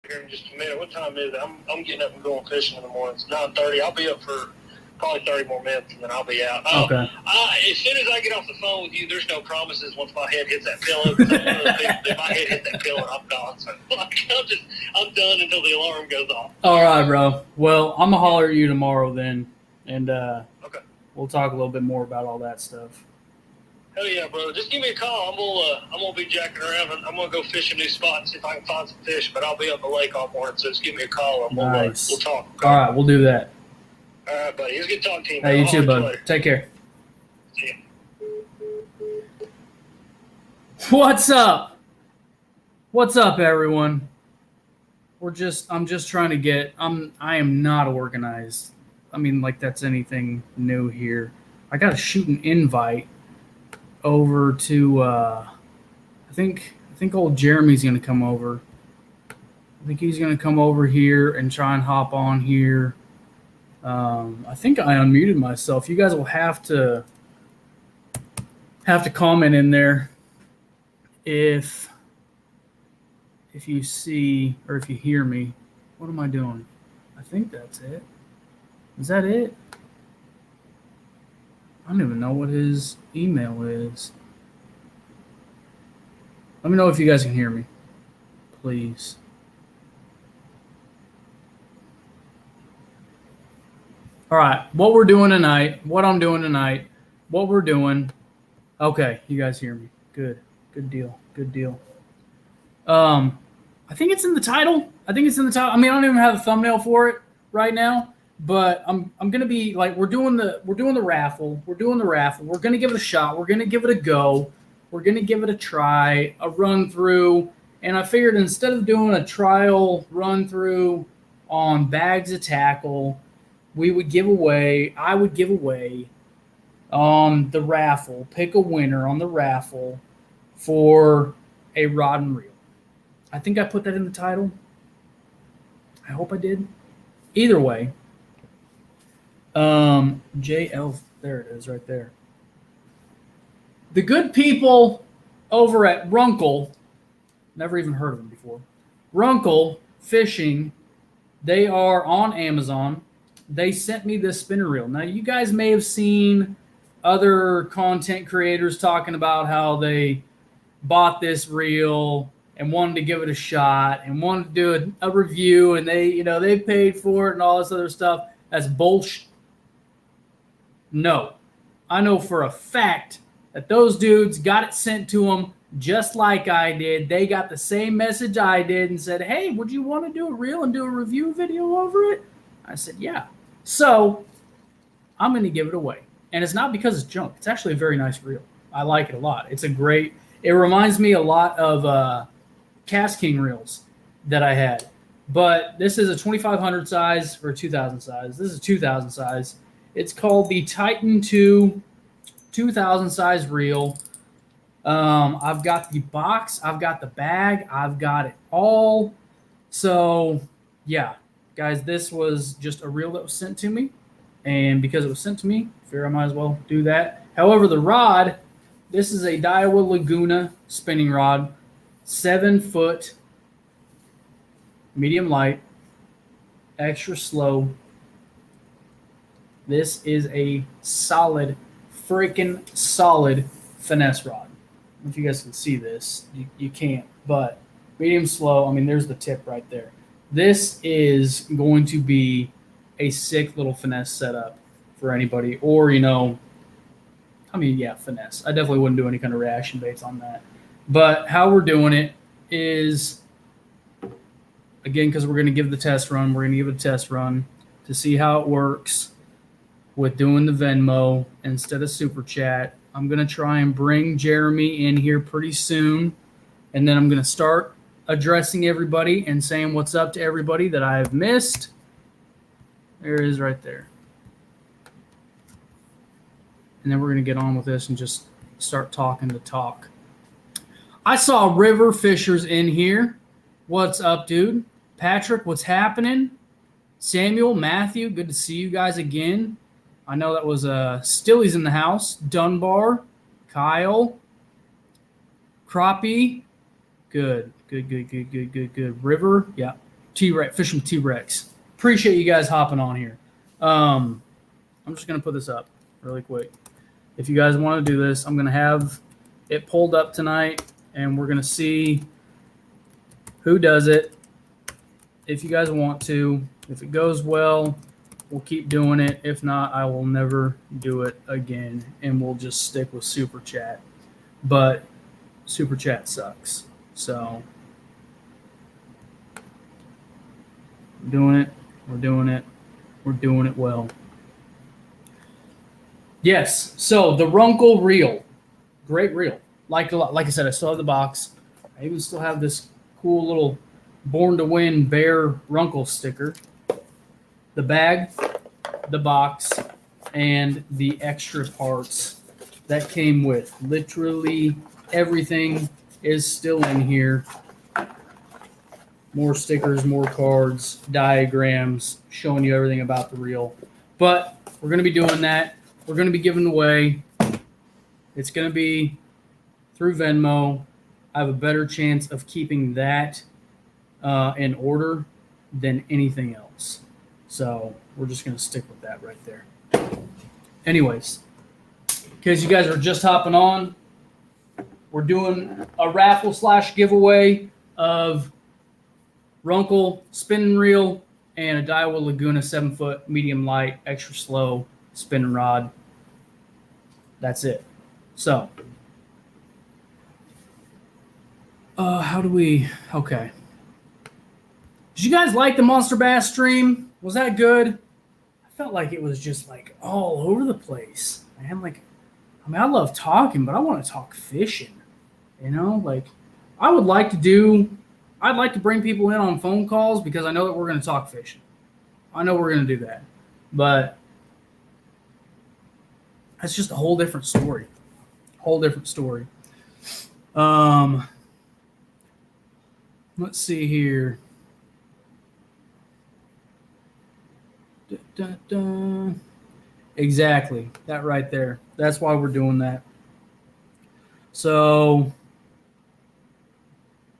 here in just a minute. What time is it? I'm getting up and going fishing in the morning. It's 9:30. I'll be up for probably 30 more minutes, and then I'll be out. Okay. As soon as I get off the phone with you, there's no promises once my head hits that pillow. Because I'm one of those people, if my head hits that pillow, I'm gone. So I'm done until the alarm goes off. All right, bro. Well, I'm gonna holler at you tomorrow then, and Okay. we'll talk a little bit more about all that stuff. Hell yeah, brother. Just give me a call. I'm gonna be jacking around. I'm gonna go fish a new spot and see if I can find some fish. But I'll be up the lake all morning, so just give me a call and Nice. we'll talk. Okay? All right, we'll do that. All right, buddy. It was good talking to you. Hey, you I'll too, holler at bud. later. Take care. See ya. What's up? What's up, everyone? I'm just trying to get. I am not organized. I mean, like that's anything new here. I got to shoot an invite over to. I think old Jeremy's gonna come over. I think he's gonna come over here and try and hop on here. I think I unmuted myself. You guys will have to comment in there if you see or if you hear me. What am I doing? I think that's it. Is that it? I don't even know what his email is. Let me know if you guys can hear me, please. All right, what we're doing tonight, what I'm doing tonight, what we're doing. Okay, you guys hear me. Good deal. I think it's in the title. I mean, I don't even have a thumbnail for it right now, but I'm gonna be like, we're doing the raffle. We're gonna give it a shot. We're gonna give it a go. We're gonna give it a try, a run through. And I figured instead of doing a trial run through on bags of tackle, I would give away on the raffle, pick a winner on the raffle for a rod and reel. I think I put that in the title. I hope I did. Either way, JL, there it is right there. The good people over at Runkle, never even heard of them before. Runkle Fishing, they are on Amazon. They sent me this spinner reel. Now, you guys may have seen other content creators talking about how they bought this reel and wanted to give it a shot and wanted to do a review, and they paid for it and all this other stuff. That's bullshit. No. I know for a fact that those dudes got it sent to them just like I did. They got the same message I did and said, hey, would you want to do a reel and do a review video over it? I said, yeah. So I'm going to give it away. And it's not because it's junk. It's actually a very nice reel. I like it a lot. It reminds me a lot of Cast King reels that I had. But this is a 2500 size or 2000 size. This is a 2000 size. It's called the Titan 2 2000 size reel. I've got the box. I've got the bag. I've got it all. So, yeah. Guys, this was just a reel that was sent to me. And because it was sent to me, I figure I might as well do that. However, the rod, this is a Daiwa Laguna spinning rod. 7-foot, medium light, extra slow. This is a freaking solid finesse rod. I don't know if you guys can see this. You can't, but medium slow. I mean, there's the tip right there. This is going to be a sick little finesse setup for anybody, or, finesse. I definitely wouldn't do any kind of reaction baits on that. But how we're doing it is, again, because we're going to give it a test run to see how it works with doing the Venmo instead of Super Chat. I'm going to try and bring Jeremy in here pretty soon, and then I'm going to start addressing everybody and saying what's up to everybody that I have missed. There it is right there. And then we're going to get on with this and just start talking the talk. I saw River Fishers in here. What's up, dude? Patrick, what's happening? Samuel, Matthew, good to see you guys again. I know that was Stilly's in the house. Dunbar, Kyle, Crappie. Good. River, yeah. T-Rex, fishing with T-Rex. Appreciate you guys hopping on here. I'm just going to put this up really quick. If you guys want to do this, I'm going to have it pulled up tonight, and we're going to see who does it. If you guys want to, if it goes well, we'll keep doing it. If not, I will never do it again, and we'll just stick with Super Chat. But Super Chat sucks. So we're doing it. We're doing it. We're doing it well. Yes. So the Runkle reel, great reel. Like I said, I still have the box. I even still have this cool little Born to Win Bear Runkle sticker. The bag, the box, and the extra parts that came with. Literally everything is still in here. More stickers, more cards, diagrams, showing you everything about the reel. But we're going to be doing that. We're going to be giving away. It's going to be through Venmo. I have a better chance of keeping that in order than anything else. So we're just going to stick with that right there. Anyways, in case you guys are just hopping on, we're doing a raffle / giveaway of Runkle spinning reel and a Daiwa Laguna 7-foot medium light extra slow spinning rod. That's it. So how do we okay. Did you guys like the Monster Bass stream? Was that good? I felt like it was just like all over the place. I love talking, but I want to talk fishing. You know, like I'd like to bring people in on phone calls because I know that we're going to talk fishing. I know we're going to do that. But that's just a whole different story. Let's see here. Exactly. That right there. That's why we're doing that. So,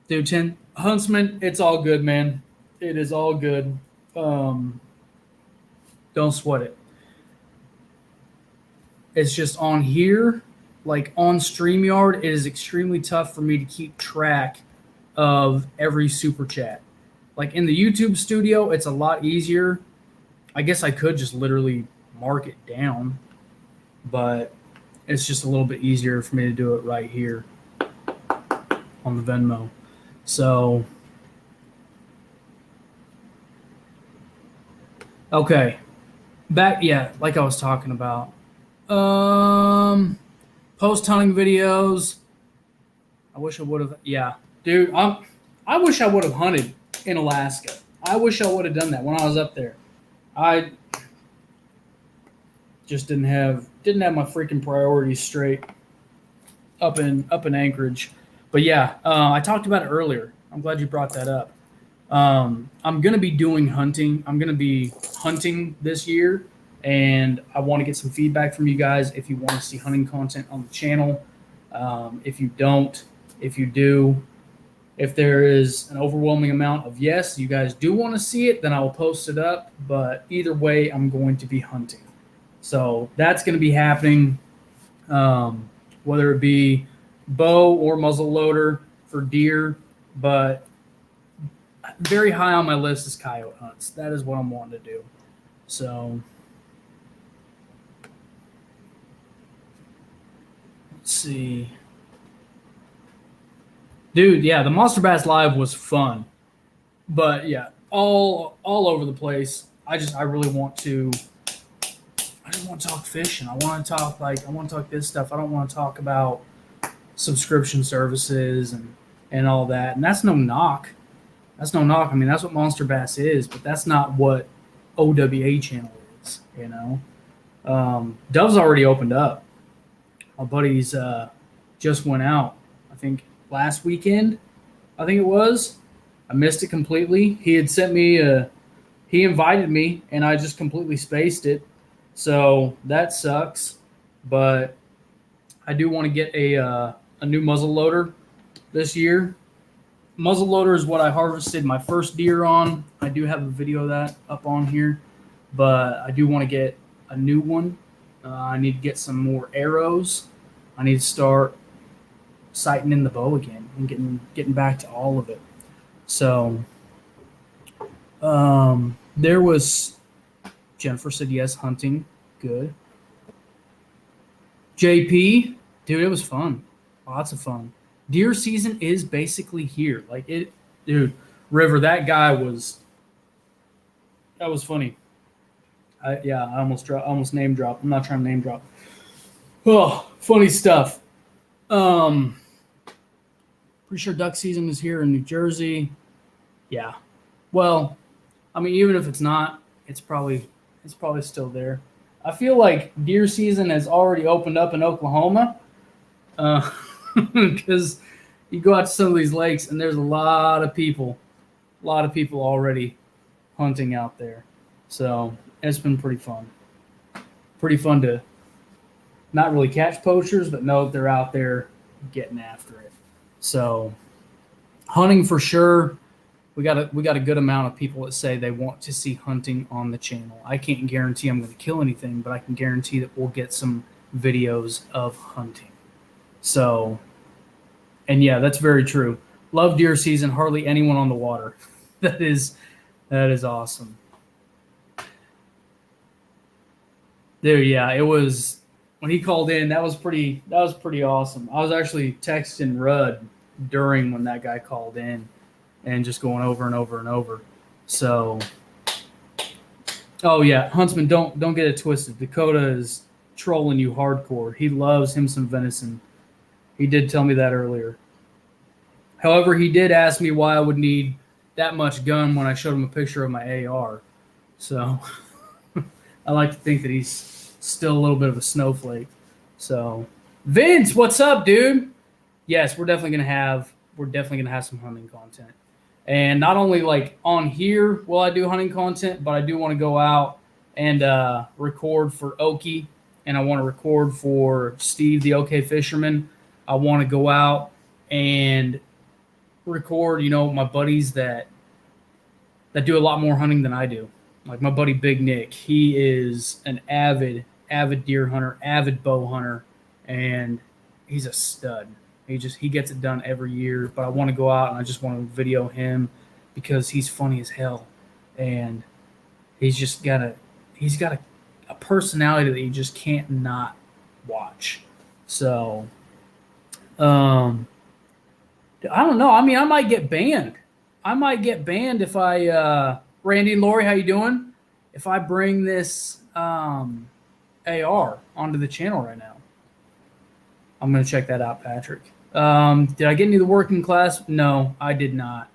dude, 10 Huntsman, it's all good, man. It is all good. Don't sweat it. It's just on here, like on StreamYard, it is extremely tough for me to keep track of every super chat. Like in the YouTube studio, it's a lot easier. I guess I could just literally mark it down, but it's just a little bit easier for me to do it right here on the Venmo. So, okay. Back, yeah, like I was talking about. Post hunting videos. I wish I would have, yeah. Dude, I wish I would have hunted in Alaska. I wish I would have done that when I was up there. I just didn't have my freaking priorities straight up in Anchorage. But yeah, I talked about it earlier. I'm glad you brought that up. I'm going to be doing hunting. I'm going to be hunting this year, and I want to get some feedback from you guys if you want to see hunting content on the channel. If you don't, if you do, if there is an overwhelming amount of yes, you guys do want to see it, then I will post it up. But either way, I'm going to be hunting. So that's going to be happening, whether it be bow or muzzle loader for deer. But very high on my list is coyote hunts. That is what I'm wanting to do. So let's see. Dude, yeah, the Monster Bass Live was fun. But yeah, all over the place. I really want to talk fishing. I want to talk this stuff. I don't want to talk about subscription services and all that. And that's no knock. That's no knock. I mean, that's what Monster Bass is, but that's not what OWA channel is, you know. Dove's already opened up. My buddies just went out, I think, last weekend, I think it was. I missed it completely. He had sent me he invited me, and I just completely spaced it. So that sucks. But I do want to get a new muzzle loader this year. muzzleloader is what I harvested my first deer on. I do have a video of that up on here, but I do want to get a new one. I need to get some more arrows. I need to start sighting in the bow again and getting back to all of it. So there was Jennifer said yes, hunting, good. JP, dude, it was fun, lots of fun. Deer season is basically here. Like it, dude. River, that was funny. I almost name dropped. I'm not trying to name drop. Oh, funny stuff. Pretty sure duck season is here in New Jersey. Yeah. Well, I mean, even if it's not, it's probably still there. I feel like deer season has already opened up in Oklahoma. Because you go out to some of these lakes and there's a lot of people already hunting out there. So it's been pretty fun. Pretty fun to not really catch poachers, but know that they're out there getting after it. So hunting for sure. We got a good amount of people that say they want to see hunting on the channel. I can't guarantee I'm going to kill anything, but I can guarantee that we'll get some videos of hunting. So, and yeah, that's very true. Love deer season. Hardly anyone on the water. That is awesome. Dude, yeah, it was when he called in. That was pretty awesome. I was actually texting Rudd during when that guy called in, and just going over and over and over. So, oh yeah, Huntsman, don't get it twisted. Dakota is trolling you hardcore. He loves him some venison. He did tell me that earlier. However, he did ask me why I would need that much gun when I showed him a picture of my AR. So I like to think that he's still a little bit of a snowflake. So Vince, what's up, dude? Yes, we're definitely gonna have some hunting content. And not only like on here will I do hunting content, but I do want to go out and record for Okie, and I want to record for Steve, the OK Fisherman. I want to go out and record, my buddies that do a lot more hunting than I do. Like my buddy Big Nick, he is an avid deer hunter, avid bow hunter, and he's a stud. He gets it done every year. But I want to go out and I just want to video him because he's funny as hell, and he's got a personality that you just can't not watch. So. I don't know. I mean, I might get banned. If I Randy and Lori, how you doing? If I bring this AR onto the channel right now. I'm going to check that out, Patrick. Did I get any of the working class? No, I did not.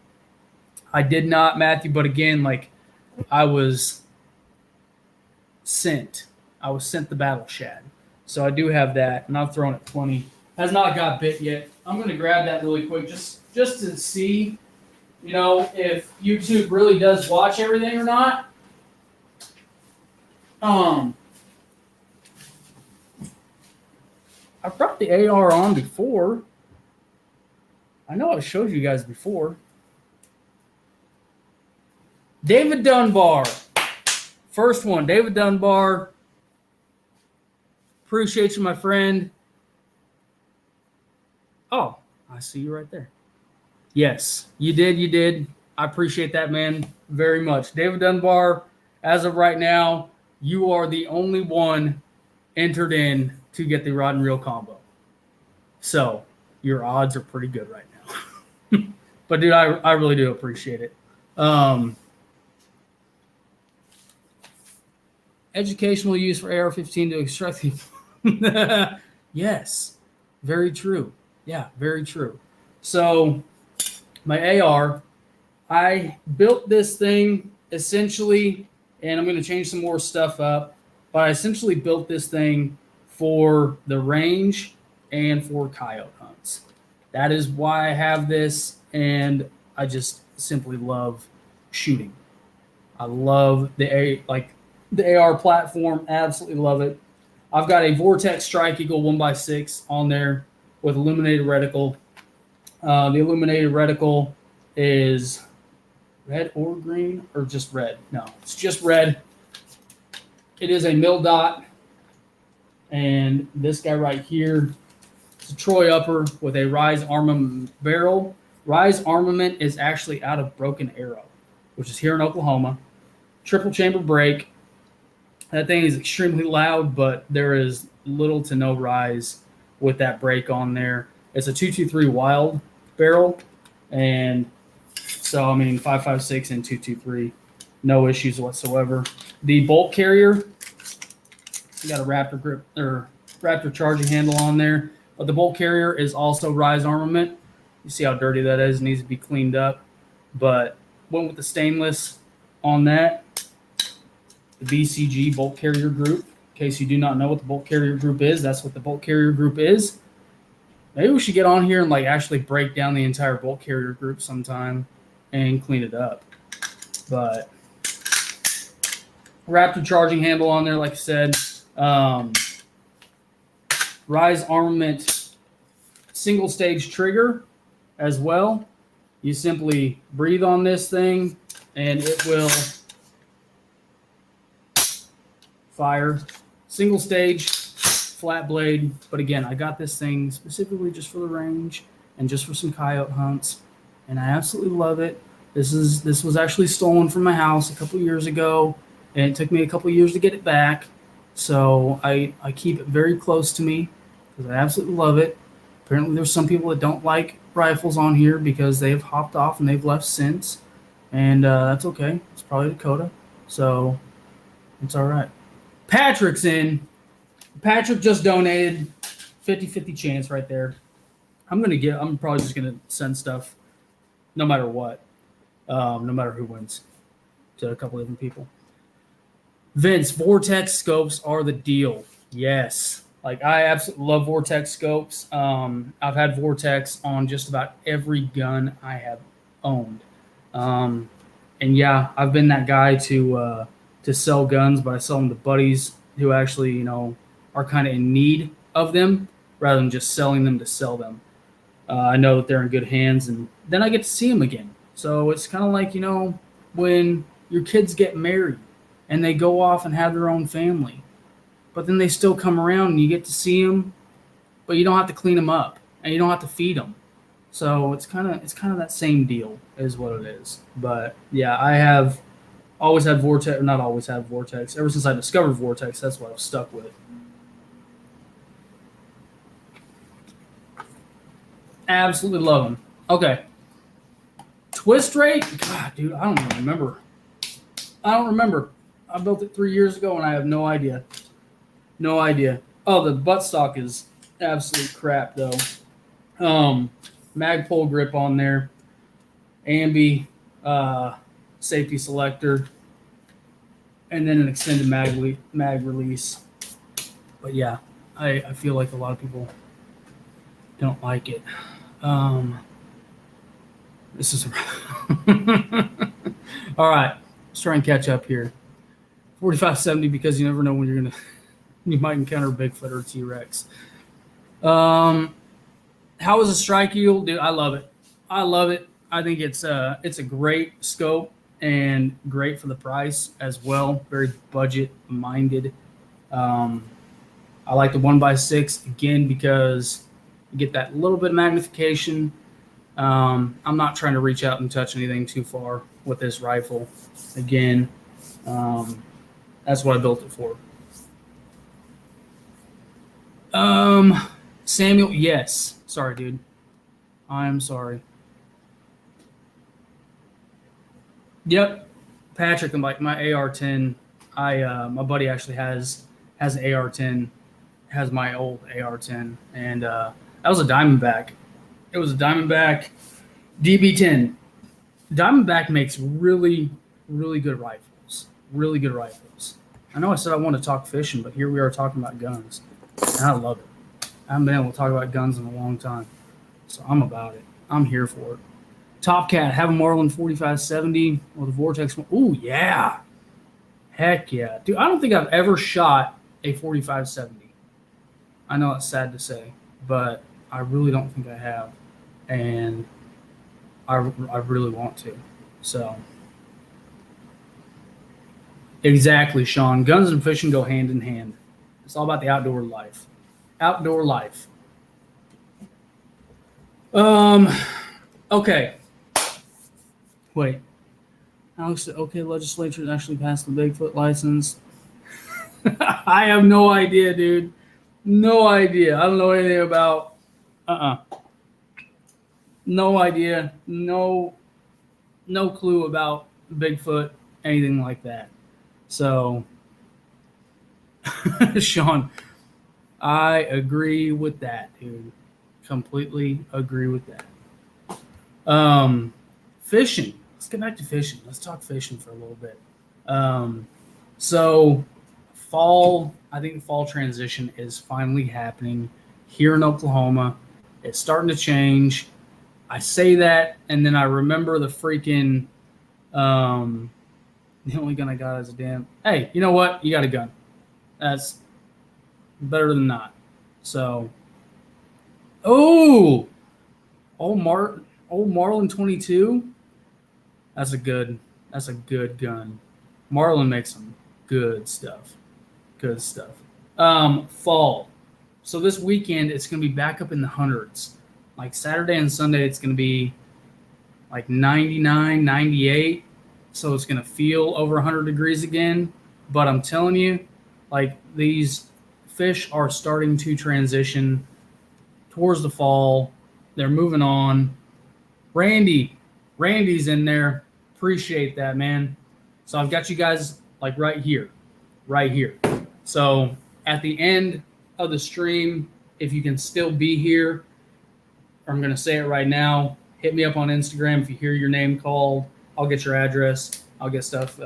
Matthew, but again, like I was sent the battle shad. So I do have that, and I've thrown it plenty. Has not got bit yet. I'm going to grab that really quick just to see, if YouTube really does watch everything or not. I brought the AR on before. I know I showed you guys before. David Dunbar. First one, David Dunbar. Appreciate you, my friend. Oh, I see you right there. Yes, you did. I appreciate that, man, very much. David Dunbar, as of right now, you are the only one entered in to get the rod and reel combo. So your odds are pretty good right now. But, dude, I really do appreciate it. Educational use for AR-15 to extract the... Yes, very true. Yeah, very true. So my AR, I built this thing essentially, and I'm going to change some more stuff up, but I essentially built this thing for the range and for coyote hunts. That is why I have this, and I just simply love shooting. I love the AR platform, absolutely love it. I've got a Vortex Strike Eagle 1x6 on there with illuminated reticle. The illuminated reticle is red or green or just red. No, it's just red. It is a mill dot. And this guy right here is a Troy Upper with a Rise Armament barrel. Rise Armament is actually out of Broken Arrow, which is here in Oklahoma. Triple chamber brake. That thing is extremely loud, but there is little to no rise with that brake on there. It's a 223 Wild barrel, and so, I mean, 5.56 and 223, no issues whatsoever. The bolt carrier, you got a Raptor grip or Raptor charging handle on there, but the bolt carrier is also Rise Armament. You see how dirty that is, needs to be cleaned up, but went with the stainless on that. The BCG bolt carrier group. In case you do not know what the bolt carrier group is, that's what the bolt carrier group is. Maybe we should get on here and like actually break down the entire bolt carrier group sometime and clean it up. But Raptor charging handle on there, like I said. Rise Armament single stage trigger as well. You simply breathe on this thing and it will fire. Single stage, flat blade. But again, I got this thing specifically just for the range and just for some coyote hunts, and I absolutely love it. This was actually stolen from my house a couple years ago, and it took me a couple years to get it back. So I keep it very close to me because I absolutely love it. Apparently there's some people that don't like rifles on here because they have hopped off and they've left since, and that's okay. It's probably Dakota, so it's all right. Patrick's in. Patrick just donated. 50-50 chance right there. I'm probably just gonna send stuff no matter what, no matter who wins, to a couple different people. Vince, Vortex scopes are the deal. Yes. Like, I absolutely love Vortex scopes. I've had Vortex on just about every gun I have owned. And yeah, I've been that guy to sell guns, but I sell them to buddies who actually, are kind of in need of them rather than just selling them to sell them. I know that they're in good hands, and then I get to see them again. So it's kind of like, when your kids get married and they go off and have their own family, but then they still come around and you get to see them, but you don't have to clean them up and you don't have to feed them. So it's kind of that same deal is what it is. But yeah, I have always had Vortex, or not always had Vortex. Ever since I discovered Vortex, that's what I've stuck with. Absolutely love them. Okay. Twist rate? God, dude, I don't even remember. I built it 3 years ago and I have no idea. No idea. Oh, the buttstock is absolute crap, though. Mag pull grip on there. Ambi safety selector. And then an extended mag release. But yeah, I feel like a lot of people don't like it. This is all right. Let's try and catch up here. 4570, because you never know when you might encounter a Bigfoot or a T-Rex. How is a strike yield? Dude, I love it. I think it's a great scope and great for the price as well. Very budget minded. I like the 1x6 again because you get that little bit of magnification. I'm not trying to reach out and touch anything too far with this rifle. Again, that's what I built it for. Samuel, yes. Sorry, dude. I am sorry. Yep. Patrick, like my AR-10, my buddy actually has an AR-10, has my old AR-10, and that was a Diamondback. It was a Diamondback DB10. Diamondback makes really, really good rifles. Really good rifles. I know I said I want to talk fishing, but here we are talking about guns. And I love it. I haven't been able to talk about guns in a long time. So I'm about it. I'm here for it. Top Cat, have a Marlin 4570 with a Vortex. Ooh, yeah. Heck yeah. Dude, I don't think I've ever shot a 4570. I know it's sad to say, but I really don't think I have. And I really want to. So exactly, Sean. Guns and fishing go hand in hand. It's all about the outdoor life. Outdoor life. Okay. Wait. Alex said, okay, legislature actually passed the Bigfoot license. I have no idea, dude. No idea. I don't know anything about. No idea. No clue about Bigfoot, anything like that. So, Sean, I agree with that, dude. Completely agree with that. Fishing. Let's get back to fishing. Let's talk fishing for a little bit. So fall, I think the fall transition is finally happening here in Oklahoma. It's starting to change. I say that, and then I remember the freaking, the only gun I got is a damn, hey, you know what? You got a gun. That's better than not. So, old Marlin 22. That's a good gun. Marlin makes some good stuff. Good stuff. Fall. So this weekend it's gonna be back up in the hundreds. Like Saturday and Sunday it's gonna be like 99, 98. So it's gonna feel over 100 degrees again. But I'm telling you, like these fish are starting to transition towards the fall. They're moving on. Randy's in there. Appreciate that, man. So I've got you guys like right here. So at the end of the stream, if you can still be here, I'm going to say it right now. Hit me up on Instagram if you hear your name called. I'll get your address. I'll get stuff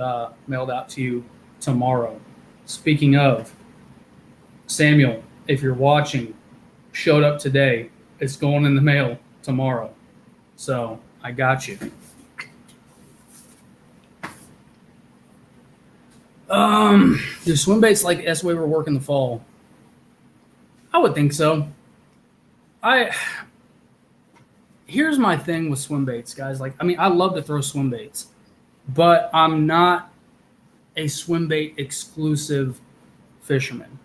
mailed out to you tomorrow. Speaking of, Samuel, if you're watching, showed up today. It's going in the mail tomorrow. So I got you. Do swim baits like the S way we're working the fall? I would think so. Here's my thing with swim baits, guys. Like, I mean, I love to throw swim baits, but I'm not a swim bait exclusive fisherman.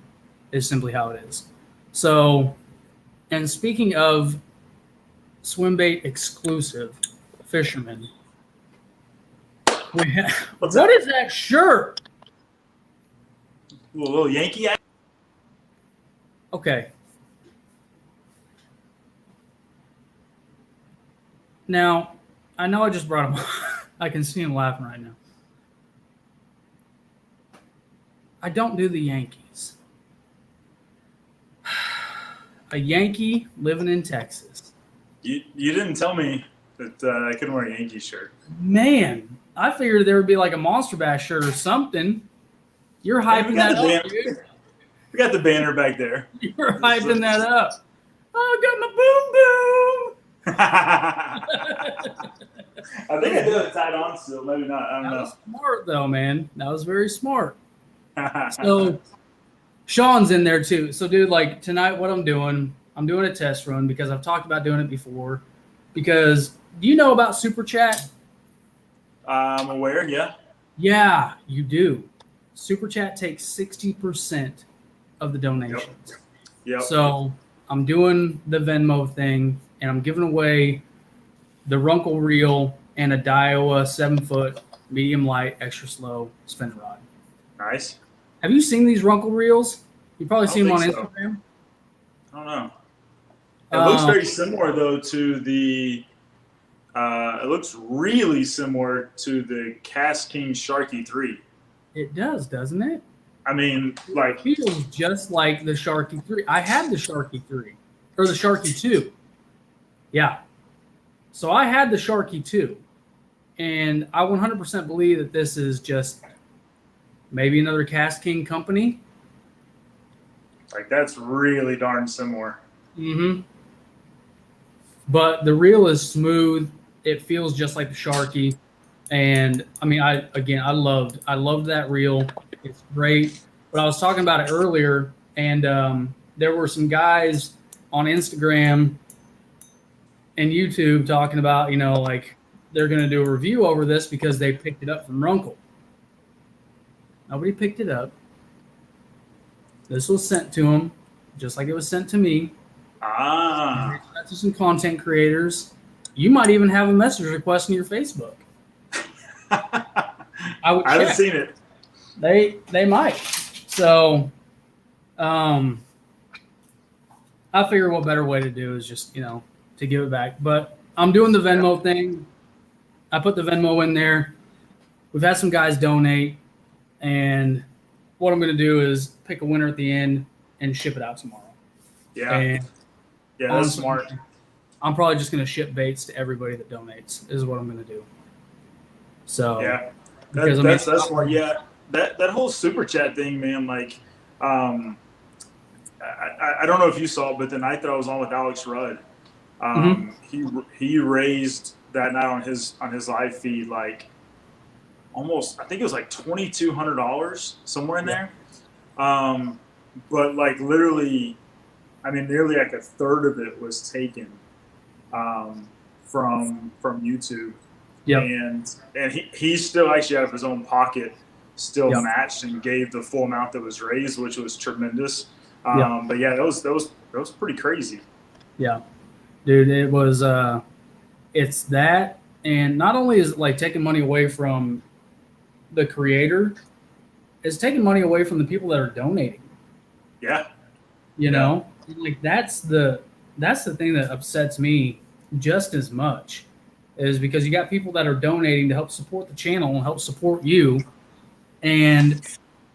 Is simply how it is. So, and speaking of swim bait exclusive fishermen, what is that shirt? Little Yankee. Okay. Now, I know I just brought him. I can see him laughing right now. I don't do the Yankees. A Yankee living in Texas. You didn't tell me that I couldn't wear a Yankee shirt. Man, I figured there would be like a Monster Bass shirt or something. You're hyping that up, dude. We got the banner back there. You're hyping that up. Oh, I got my boom boom. I think I do it tied on still. Maybe not. I don't know. That was smart, though, man. That was very smart. So, Sean's in there, too. So, dude, like, tonight what I'm doing a test run because I've talked about doing it before. Because, do you know about Super Chat? I'm aware, yeah. Yeah, you do. Super Chat takes 60% of the donations. Yep. So, I'm doing the Venmo thing, and I'm giving away the Runkle reel and a Daiwa 7-foot medium light extra slow spinning rod. Nice. Have you seen these Runkle reels? You probably seen them on so. Instagram. I don't know. It looks very similar though to the. It looks really similar to the Cast King Sharky 3. It does, doesn't it? I mean, like It feels just like the Sharky 3. I had the Sharky 3 or the Sharky 2. Yeah. So I had the Sharky 2, and I 100% believe that this is just maybe another Cast King company. Like that's really darn similar. Mm-hmm. But the reel is smooth. It feels just like the Sharky. And I mean, I loved that reel. It's great. But I was talking about it earlier, and there were some guys on Instagram and YouTube talking about, you know, like they're going to do a review over this because they picked it up from Runkle. Nobody picked it up. This was sent to them, just like it was sent to me. Ah. To some content creators. You might even have a message request in your Facebook. I haven't seen it. They might. So, I figure what better way to do is just, you know, to give it back. But I'm doing the Venmo thing. I put the Venmo in there. We've had some guys donate, and what I'm going to do is pick a winner at the end and ship it out tomorrow. Yeah. And yeah, that's honestly, smart. I'm probably just going to ship baits to everybody that donates. Is what I'm going to do. So yeah, because, that's smart. Yeah, that whole super chat thing, man. Like, I don't know if you saw it, but the night that I was on with Alex Rudd, he raised that night on his live feed like almost, I think it was like $2,200 somewhere in there. But like literally, I mean, nearly like a third of it was taken from YouTube. Yep. And he still actually out of his own pocket still matched and gave the full amount that was raised, which was tremendous. But yeah, that was pretty crazy. Yeah, dude, it was. It's that, and not only is it like taking money away from the creator, it's taking money away from the people that are donating. Yeah. You know, like that's the thing that upsets me just as much, is because you got people that are donating to help support the channel and help support you, and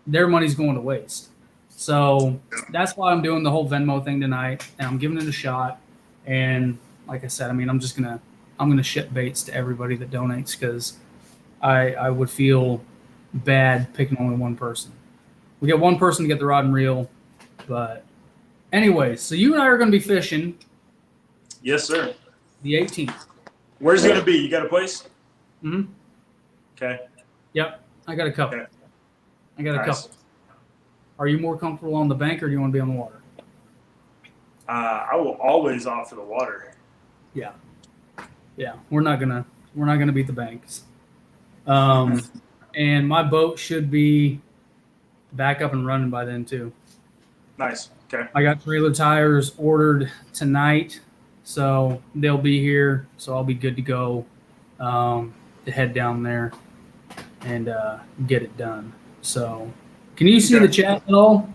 their money's going to waste. So that's why I'm doing the whole Venmo thing tonight, and I'm giving it a shot. And like I said, I mean, I'm gonna ship baits to everybody that donates, because I would feel bad picking only one person. We get one person to get the rod and reel, but anyways, so you and I are going to be fishing. Yes, sir. The 18th. Where's it going to be? You got a place? Mm-hmm. Okay. Yep. I got a couple. Okay. I got a couple. Are you more comfortable on the bank, or do you want to be on the water? I will always offer the water. Yeah. Yeah. We're not gonna beat the banks. And my boat should be back up and running by then too. Nice. Okay. I got trailer tires ordered tonight, so they'll be here. So I'll be good to go to head down there and get it done. So, can you see the chat at all?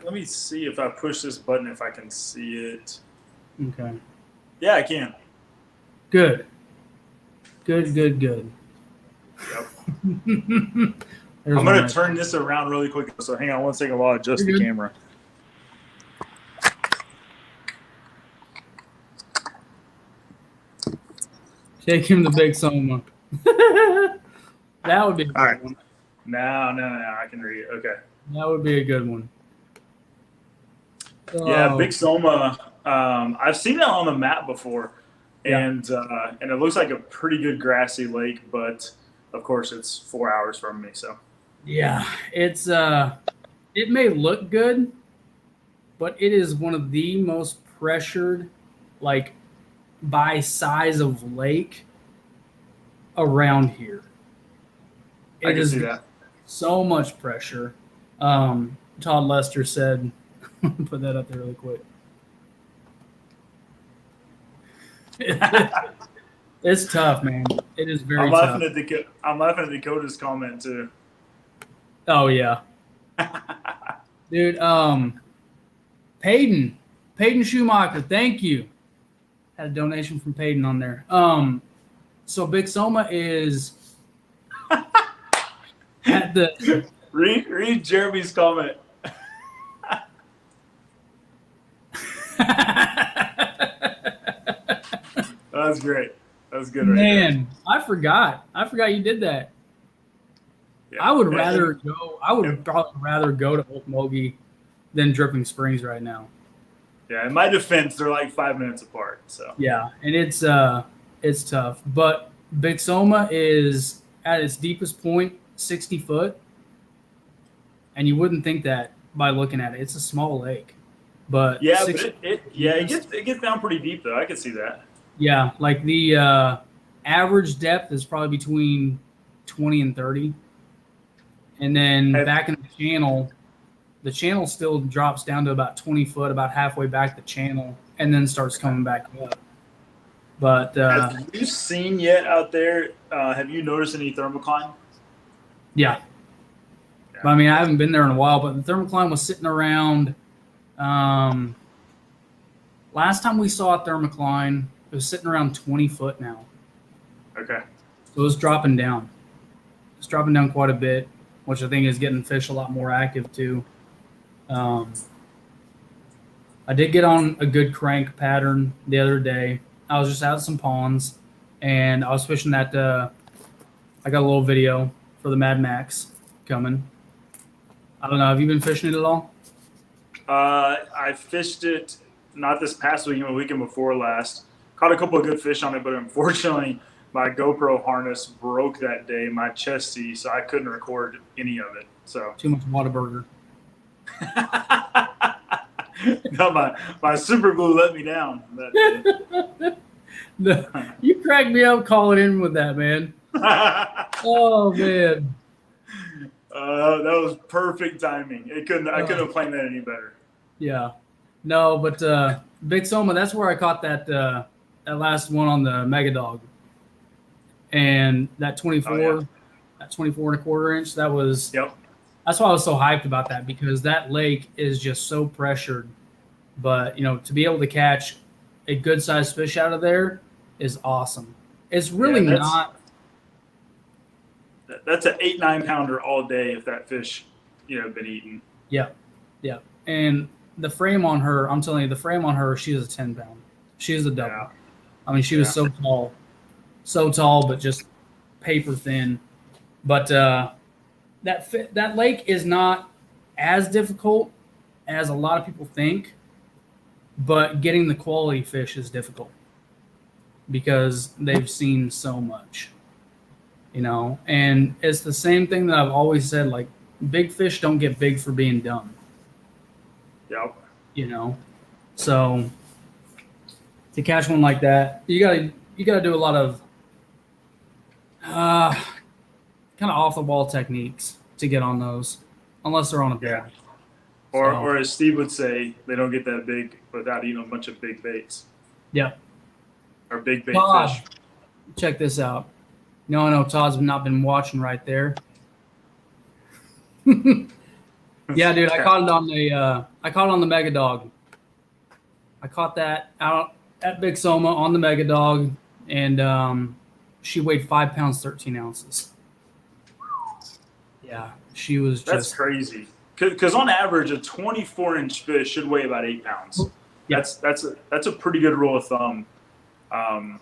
Let me see if I push this button, if I can see it. Okay. Yeah, I can. Good. Good. Yep. I'm going to turn this around really quick. So hang on one second while I adjust the camera. Take him to Big Soma. That would be a good one. No, I can read it. Okay. That would be a good one. Yeah, Big Soma. I've seen that on the map before, and it looks like a pretty good grassy lake, but of course it's 4 hours from me. So yeah, it's it may look good, but it is one of the most pressured, like by size of lake around here. I can see that. So much pressure. Todd Lester said, put that up there really quick. It's tough, man. It is very tough. I'm laughing at Dakota's comment too. Oh yeah. Dude, Peyton Schumacher, thank you. Had a donation from Peyton on there. So Big Soma is at the read Jeremy's comment. That's great. That was good, right man. There. I forgot you did that. Yeah. I would probably rather go to Okmulgee than Dripping Springs right now. Yeah, in my defense, they're like 5 minutes apart. So yeah, and it's tough. But Big Soma is at its deepest point, 60 foot, and you wouldn't think that by looking at it. It's a small lake. But yeah, but it gets down pretty deep though. I can see that. Yeah, like the average depth is probably between 20 and 30. And then back in the channel still drops down to about 20 foot, about halfway back the channel, and then starts coming back up. But have you seen yet out there? Have you noticed any thermocline? Yeah. But, I mean, I haven't been there in a while, but the thermocline was sitting around. Last time we saw a thermocline, it was sitting around 20 foot now. Okay. So it's dropping down. It's dropping down quite a bit, which I think is getting fish a lot more active too. I did get on a good crank pattern the other day. I was just out at some ponds, and I was fishing that. I got a little video for the Mad Max coming. I don't know. Have you been fishing it at all? I fished it not this past weekend, but the weekend before last. Caught a couple of good fish on it, but unfortunately, my GoPro harness broke that day, my chesty, so I couldn't record any of it. So Too much Whataburger. No, my super glue let me down that day. You cracked me up calling in with that, man. Oh man. That was perfect timing. I couldn't have planned that any better. Yeah. No, but Big Soma, that's where I caught that last one on the Mega Dog. And that 24, that 24 and a quarter inch, that was that's why I was so hyped about that, because that lake is just so pressured. But, to be able to catch a good sized fish out of there is awesome. It's really not. That's an 8-9 pounder all day if that fish, been eaten. Yeah. Yeah. And the frame on her, I'm telling you, the frame on her, she's a 10 pound. She's a double. Yeah. I mean, she was so tall, but just paper thin. But that lake is not as difficult as a lot of people think, but getting the quality fish is difficult because they've seen so much, and it's the same thing that I've always said, like, big fish don't get big for being dumb. Yep. So to catch one like that, you gotta do a lot of kind of off the wall techniques to get on those, unless they're on a bed. Yeah. Or as Steve would say, they don't get that big without eating a bunch of big baits. Yeah. Or big bait Todd, fish. check this out. I know Todd's not been watching right there. Yeah, dude, I caught it on the Mega Dog. I caught that out at Big Soma on the Mega Dog, and she weighed 5 pounds 13 ounces. Yeah, she was just. That's crazy. Because on average, a 24-inch fish should weigh about 8 pounds. Yeah. That's a pretty good rule of thumb. And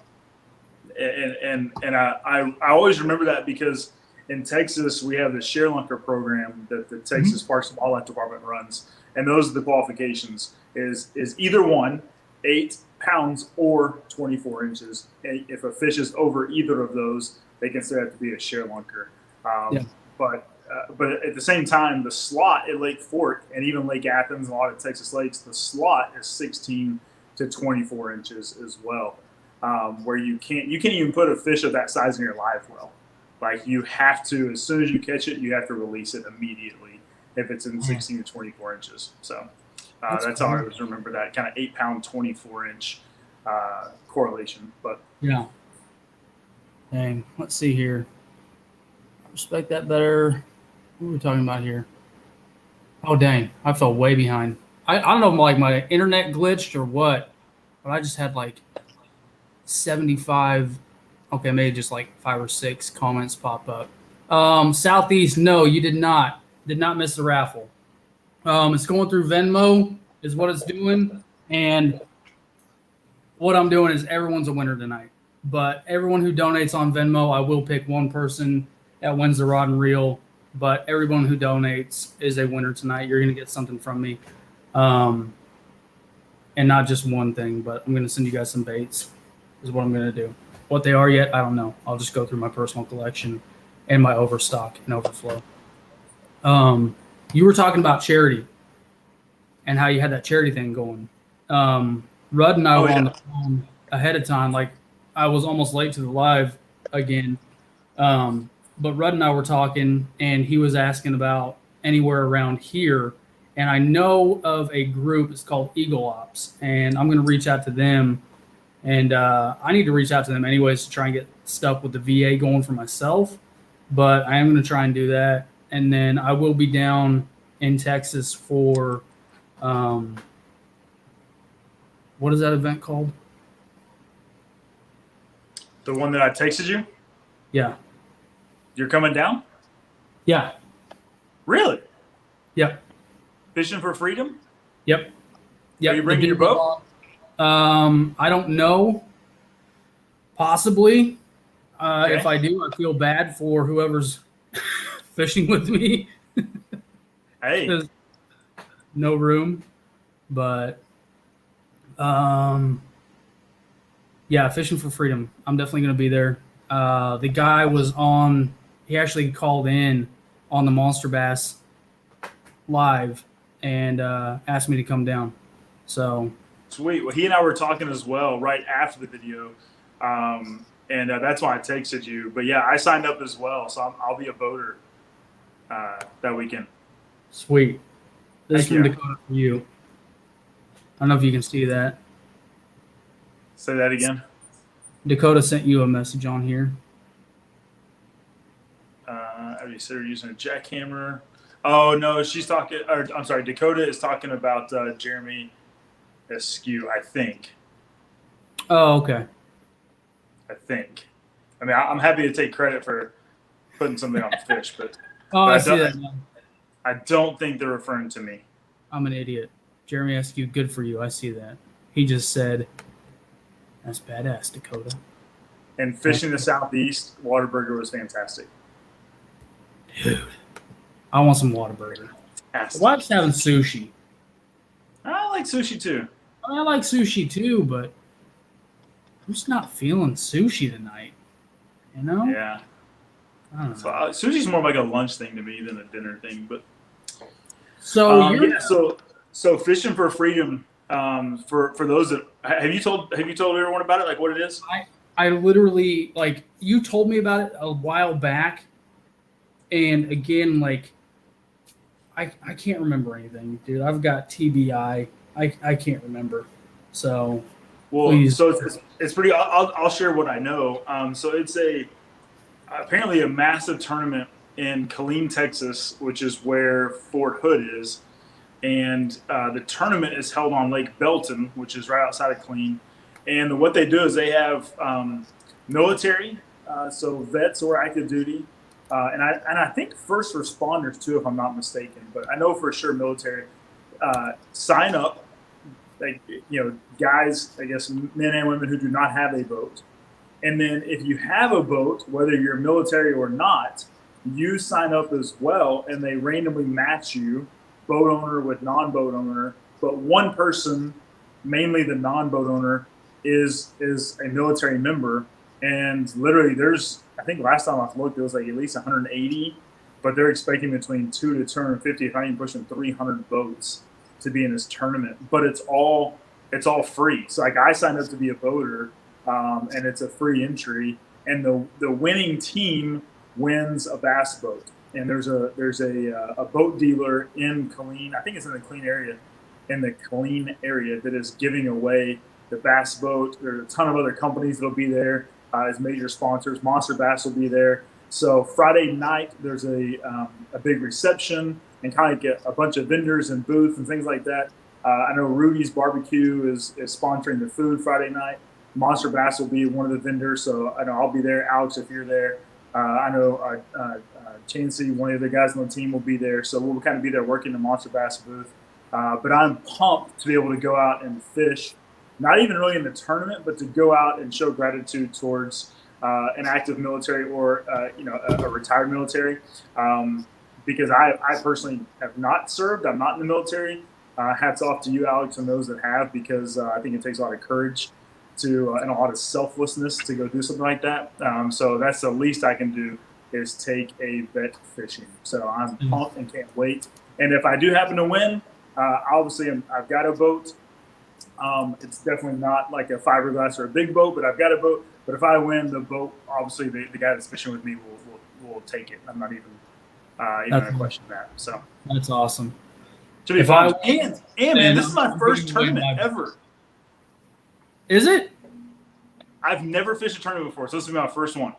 I always remember that because in Texas we have the share lunker program that the Texas Parks and Wildlife Department runs, and those are the qualifications: is either 8 pounds or 24 inches. And if a fish is over either of those, they consider it to be a share lunker. But at the same time, the slot at Lake Fork and even Lake Athens and a lot of Texas lakes, the slot is 16 to 24 inches as well, where you can't even put a fish of that size in your live well. Like, you have to, as soon as you catch it, you have to release it immediately if it's in 16 to 24 inches. So that's how I always remember that kind of 8 pound, 24 inch correlation. But yeah. Dang, let's see here. Respect that better. What are we talking about here? Oh, dang. I fell way behind. I don't know if my internet glitched or what, but I just had 75, okay, maybe just 5 or 6 comments pop up. Southeast, no, you did not. Did not miss the raffle. It's going through Venmo is what it's doing. And what I'm doing is everyone's a winner tonight. But everyone who donates on Venmo, I will pick one person that wins the rod and reel. But everyone who donates is a winner tonight. You're going to get something from me. And not just one thing, but I'm going to send you guys some baits is what I'm going to do. What they are yet, I don't know. I'll just go through my personal collection and my overstock and overflow. You were talking about charity. and how you had that charity thing going. Rudd and I were on the phone ahead of time. Like, I was almost late to the live again. But Rudd and I were talking, and he was asking about anywhere around here. And I know of a group, it's called Eagle Ops, and I'm going to reach out to them. And I need to reach out to them anyways to try and get stuff with the VA going for myself. But I am going to try and do that. And then I will be down in Texas for, what is that event called? The one that I texted you? Yeah. You're coming down? Yeah. Really? Yep. Fishing for Freedom? Yep. Yep. Are you bringing your boat? I don't know. Possibly. Okay. If I do, I feel bad for whoever's fishing with me. Hey. There's no room. But yeah, Fishing for Freedom. I'm definitely going to be there. The guy was on, he actually called in on the Monster Bass live and asked me to come down. So sweet. Well, he and I were talking as well right after the video. And that's why I texted you. But yeah, I signed up as well. So I'll be a boater that weekend. Sweet. This is Thank from you. Dakota for you. I don't know if you can see that. Say that again. Dakota sent you a message on here. Have you said using a jackhammer? Oh, no, she's talking, or I'm sorry, Dakota is talking about Jeremy Askew, I think. Oh, okay. I think. I mean, I'm happy to take credit for putting something on the fish, but Oh, I see that now. I don't think they're referring to me. I'm an idiot. Jeremy Askew, good for you. I see that. He just said, that's badass, Dakota. And fishing the Southeast, Waterburger was fantastic. Dude, I want some Whataburger. Fantastic. Wife's having sushi. I like sushi too. I like sushi too, but I'm just not feeling sushi tonight. You know? Yeah. I don't know. So, sushi's more like a lunch thing to me than a dinner thing. But So yeah, so Fishing for Freedom. For those that have you told everyone about it, like what it is? I literally, like, you told me about it a while back, and again, like, I can't remember anything, dude. I've got TBI. I can't remember. So, Well, please. so it's pretty. I'll share what I know. So it's apparently a massive tournament in Killeen, Texas, which is where Fort Hood is, and the tournament is held on Lake Belton, which is right outside of Killeen. And what they do is they have military, so vets or active duty, and I think first responders too, if I'm not mistaken. But I know for sure military sign up, like, you know, guys, I guess men and women who do not have a boat. And then if you have a boat, whether you're military or not, you sign up as well, and they randomly match you, boat owner with non-boat owner. But one person, mainly the non-boat owner, is a military member. And literally there's, I think last time I looked, it was like at least 180, but they're expecting between 200 to 250, if not even pushing 300 boats to be in this tournament. But it's all free. So like I signed up to be a boater, and it's a free entry, and the winning team wins a bass boat. And there's a boat dealer in Killeen, I think it's in the Killeen area that is giving away the bass boat. There's a ton of other companies that'll be there as major sponsors. MONSTERBASS will be there. So Friday night there's a big reception and kind of get a bunch of vendors and booths and things like that. I know Rudy's Barbecue is sponsoring the food Friday night. MONSTERBASS will be one of the vendors, so I know I'll be there. Alex, if you're there. I know Chansey, one of the guys on the team, will be there. So we'll kind of be there working the MONSTERBASS booth. But I'm pumped to be able to go out and fish, not even really in the tournament, but to go out and show gratitude towards an active military or a retired military. Because I personally have not served. I'm not in the military. Hats off to you, Alex, and those that have, because I think it takes a lot of courage and a lot of selflessness to go do something like that. So that's the least I can do, is take a vet fishing. So I'm pumped and can't wait. And if I do happen to win, Obviously, I've got a boat. It's definitely not like a fiberglass or a big boat, but I've got a boat. But if I win the boat, obviously the guy that's fishing with me will take it. I'm not even a question that. So that's awesome. Should be fun. And man, this is my first tournament ever. Is it? I've never fished a tournament before, so this will be my first one.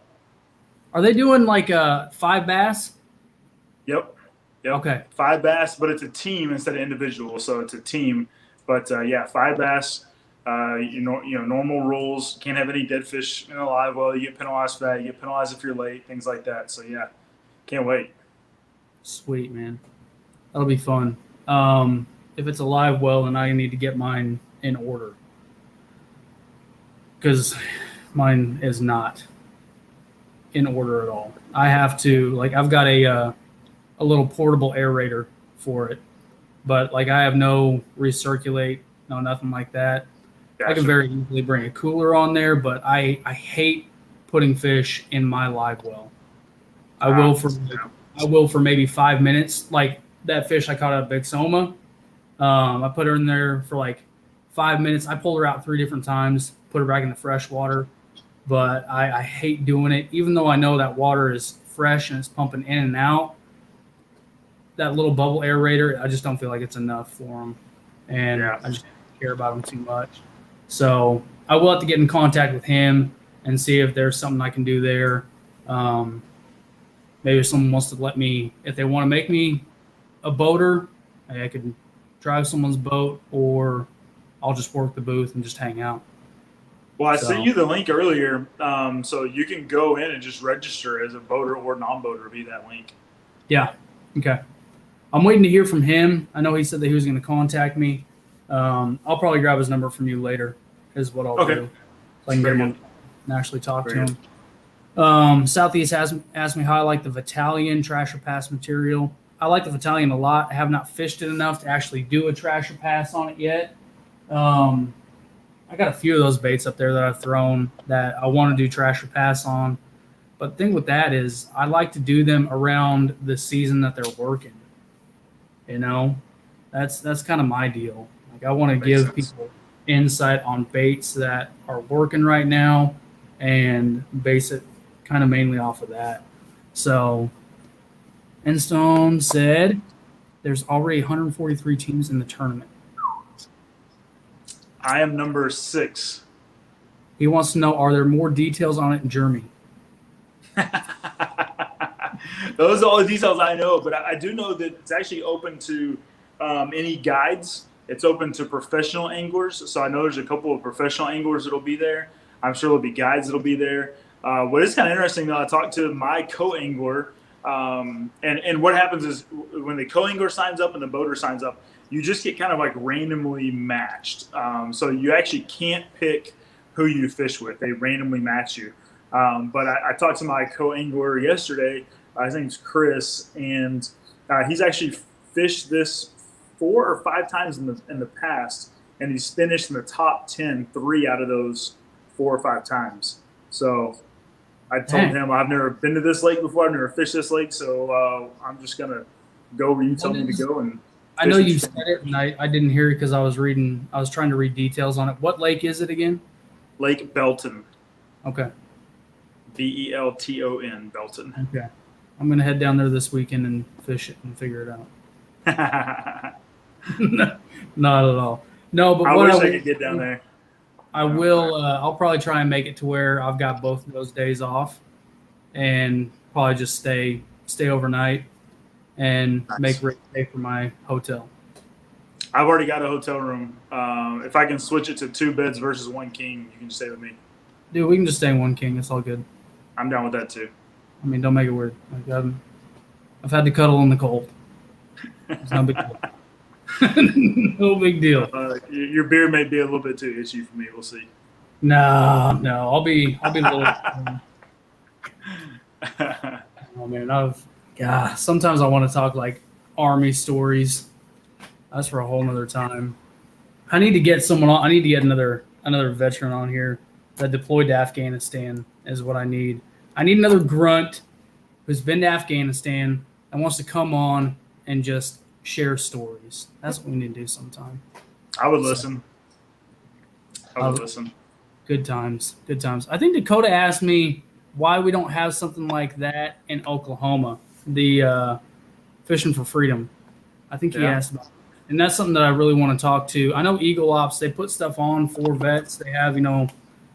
Are they doing like 5 bass? Yep. Okay. 5 bass, but it's a team instead of individual, so it's a team. But 5 bass. Normal rules. Can't have any dead fish in a live well. You get penalized for that. You get penalized if you're late. Things like that. So yeah, can't wait. Sweet, man. That'll be fun. If it's a live well, then I need to get mine in order because mine is not in order at all. I have to I've got a little portable aerator for it, but I have no recirculate, no nothing like that. Gotcha. I can very easily bring a cooler on there, but I hate putting fish in my live well. I will for maybe 5 minutes. Like that fish I caught at Big Soma. I put her in there for 5 minutes. I pulled her out 3 different times, put her back in the fresh water. But I hate doing it, even though I know that water is fresh and it's pumping in and out. That little bubble aerator, I just don't feel like it's enough for them. And I just don't care about them too much. So I will have to get in contact with him and see if there's something I can do there. Maybe if someone wants to let me, if they want to make me a boater, I could drive someone's boat, or I'll just work the booth and just hang out. Well, I sent you the link earlier, so you can go in and just register as a boater or non-boater via that link. Yeah. Okay. I'm waiting to hear from him. I know he said that he was going to contact me. I'll probably grab his number from you later is what I'll do. So I can get him on and actually talk to him. Southeast asked me how I like the Battalion Trasher Pass material. I like the Battalion a lot. I have not fished it enough to actually do a Trasher Pass on it yet. I got a few of those baits up there that I've thrown that I want to do Trasher Pass on. But the thing with that is I like to do them around the season that they're working. That's kind of my deal. I want to give people insight on baits that are working right now and base it kind of mainly off of that. So Enstone said there's already 143 teams in the tournament. I am number 6. He wants to know, are there more details on it in Germany? Those are all the details I know, but I do know that it's actually open to any guides. It's open to professional anglers. So I know there's a couple of professional anglers that'll be there. I'm sure there'll be guides that'll be there. What is kind of interesting, though, I talked to my co-angler, and what happens is when the co-angler signs up and the boater signs up, you just get kind of randomly matched. So you actually can't pick who you fish with. They randomly match you. But I talked to my co-angler yesterday. His name's Chris, and he's actually fished this 4 or 5 times in the past, and he's finished in the top 10 3 out of those 4 or 5 times. So I told him I've never been to this lake before. I've never fished this lake, so I'm just gonna go where you told me to go. And I know you said it, and I didn't hear it because I was trying to read details on it. What lake is it again? Lake Belton. Okay. Belton, Belton. Okay. I'm going to head down there this weekend and fish it and figure it out. Not at all. No, but I wish I could get down there. I will. I'll probably try and make it to where I've got both of those days off, and probably just stay overnight and make ready to pay for my hotel. I've already got a hotel room. If I can switch it to 2 beds versus 1 king, you can stay with me. Dude, we can just stay in 1 king. It's all good. I'm down with that too. I mean, don't make it weird. I've had to cuddle in the cold. It's no big deal. No big deal. Your beard may be a little bit too itchy for me. We'll see. No. I'll be a little. Oh man, sometimes I want to talk army stories. That's for a whole nother time. I need to get someone on. I need to get another veteran on here that deployed to Afghanistan is what I need. I need another grunt who's been to Afghanistan and wants to come on and just share stories. That's what we need to do sometime. I would listen. I would listen. Good times. Good times. I think Dakota asked me why we don't have something like that in Oklahoma, the Fishing for Freedom. I think he asked about it. And that's something that I really want to talk to. I know Eagle Ops, they put stuff on for vets. They have,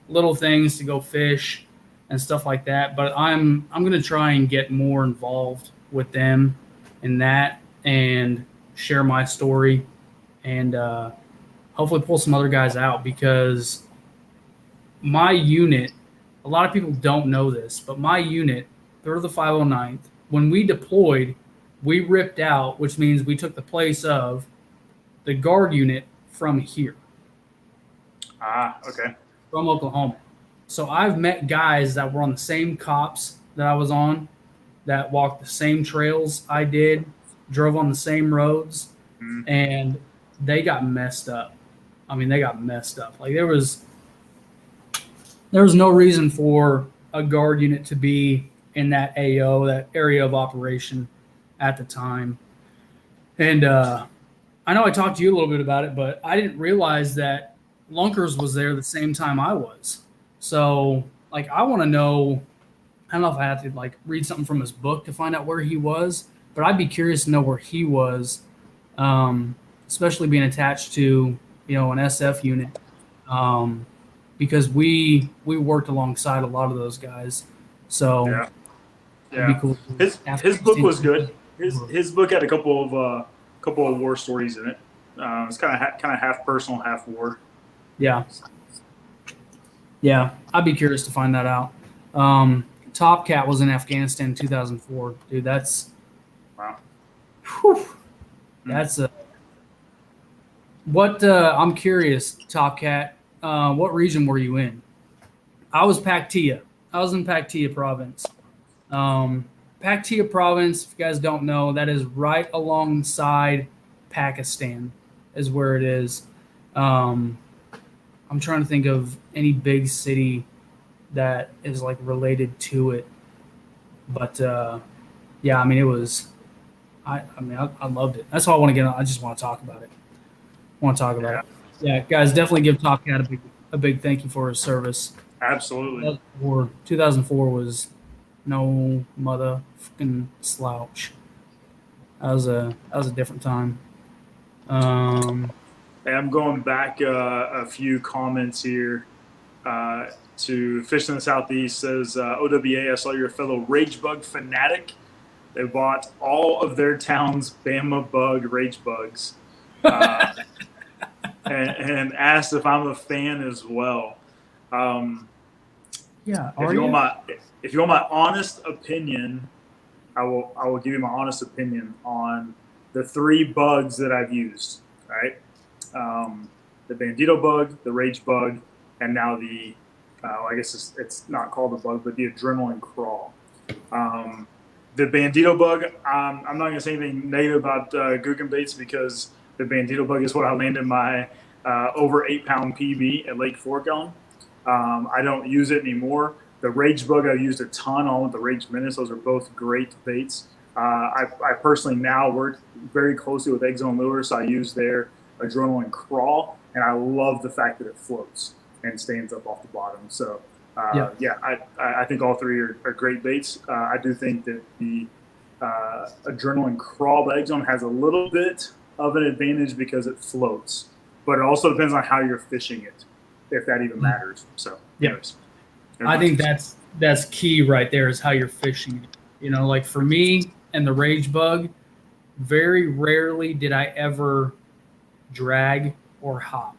little things to go fish and stuff like that. But I'm going to try and get more involved with them in that and share my story and hopefully pull some other guys out, because my unit, a lot of people don't know this, but my unit, 3rd of the 509th, when we deployed, we ripped out, which means we took the place of the guard unit from here. Okay. From Oklahoma. So I've met guys that were on the same cops that I was on, that walked the same trails I did, drove on the same roads, and they got messed up. I mean, they got messed up. Like there was no reason for a guard unit to be in that AO, that area of operation at the time. And I know I talked to you a little bit about it, but I didn't realize that Lunkers was there the same time I was. So, like, I want to know, I don't know if I have to, like, read something from his book to find out where he was, but I'd be curious to know where he was, especially being attached to, an SF unit, because we worked alongside a lot of those guys. So, it'd be cool. His book was good. His book had a couple of war stories in it. It's kind of half personal, half war. Yeah, I'd be curious to find that out. Top Cat was in Afghanistan in 2004. Dude, that's wow. Whew, that's what I'm curious, Top Cat. What region were you in? I was Paktia. I was in Paktia province. Paktia province, if you guys don't know, that is right alongside Pakistan is where it is. I'm trying to think of any big city that is like related to it. But I mean, it was, I loved it. That's all I want to get on. I just want to talk about it. It. Yeah, guys, definitely give Top Cat a big thank you for his service. Absolutely. 2004 was no motherfucking slouch. That was a different time. Hey, I'm going back a few comments here to Fish in the Southeast. Says, OWA, I saw your fellow Ragebug fanatic. They bought all of their town's Bama Bug Ragebugs and asked if I'm a fan as well. If you want my honest opinion, I will give you my honest opinion on the 3 bugs that I've used. Right, the Bandito bug, the Rage bug, and now the I guess it's not called a bug, but the Adrenaline Crawl. The Bandito bug, I'm not going to say anything negative about Guggen baits, because the Bandito bug is what I landed my over 8-pound PB at Lake Fork on. I don't use it anymore. The Rage bug I used a ton on with the Rage Menace. Those are both great baits. I personally now work very closely with Egg Zone Lures, so I use their Adrenaline Crawl, and I love the fact that it floats and stands up off the bottom. So, I think all 3 are great baits. I do think that the Adrenaline Crawl by Egg Zone has a little bit of an advantage because it floats, but it also depends on how you're fishing it, if that even matters. So, anyways. I think that's key right there, is how you're fishing it. Like for me and the Rage Bug, very rarely did I ever drag or hop.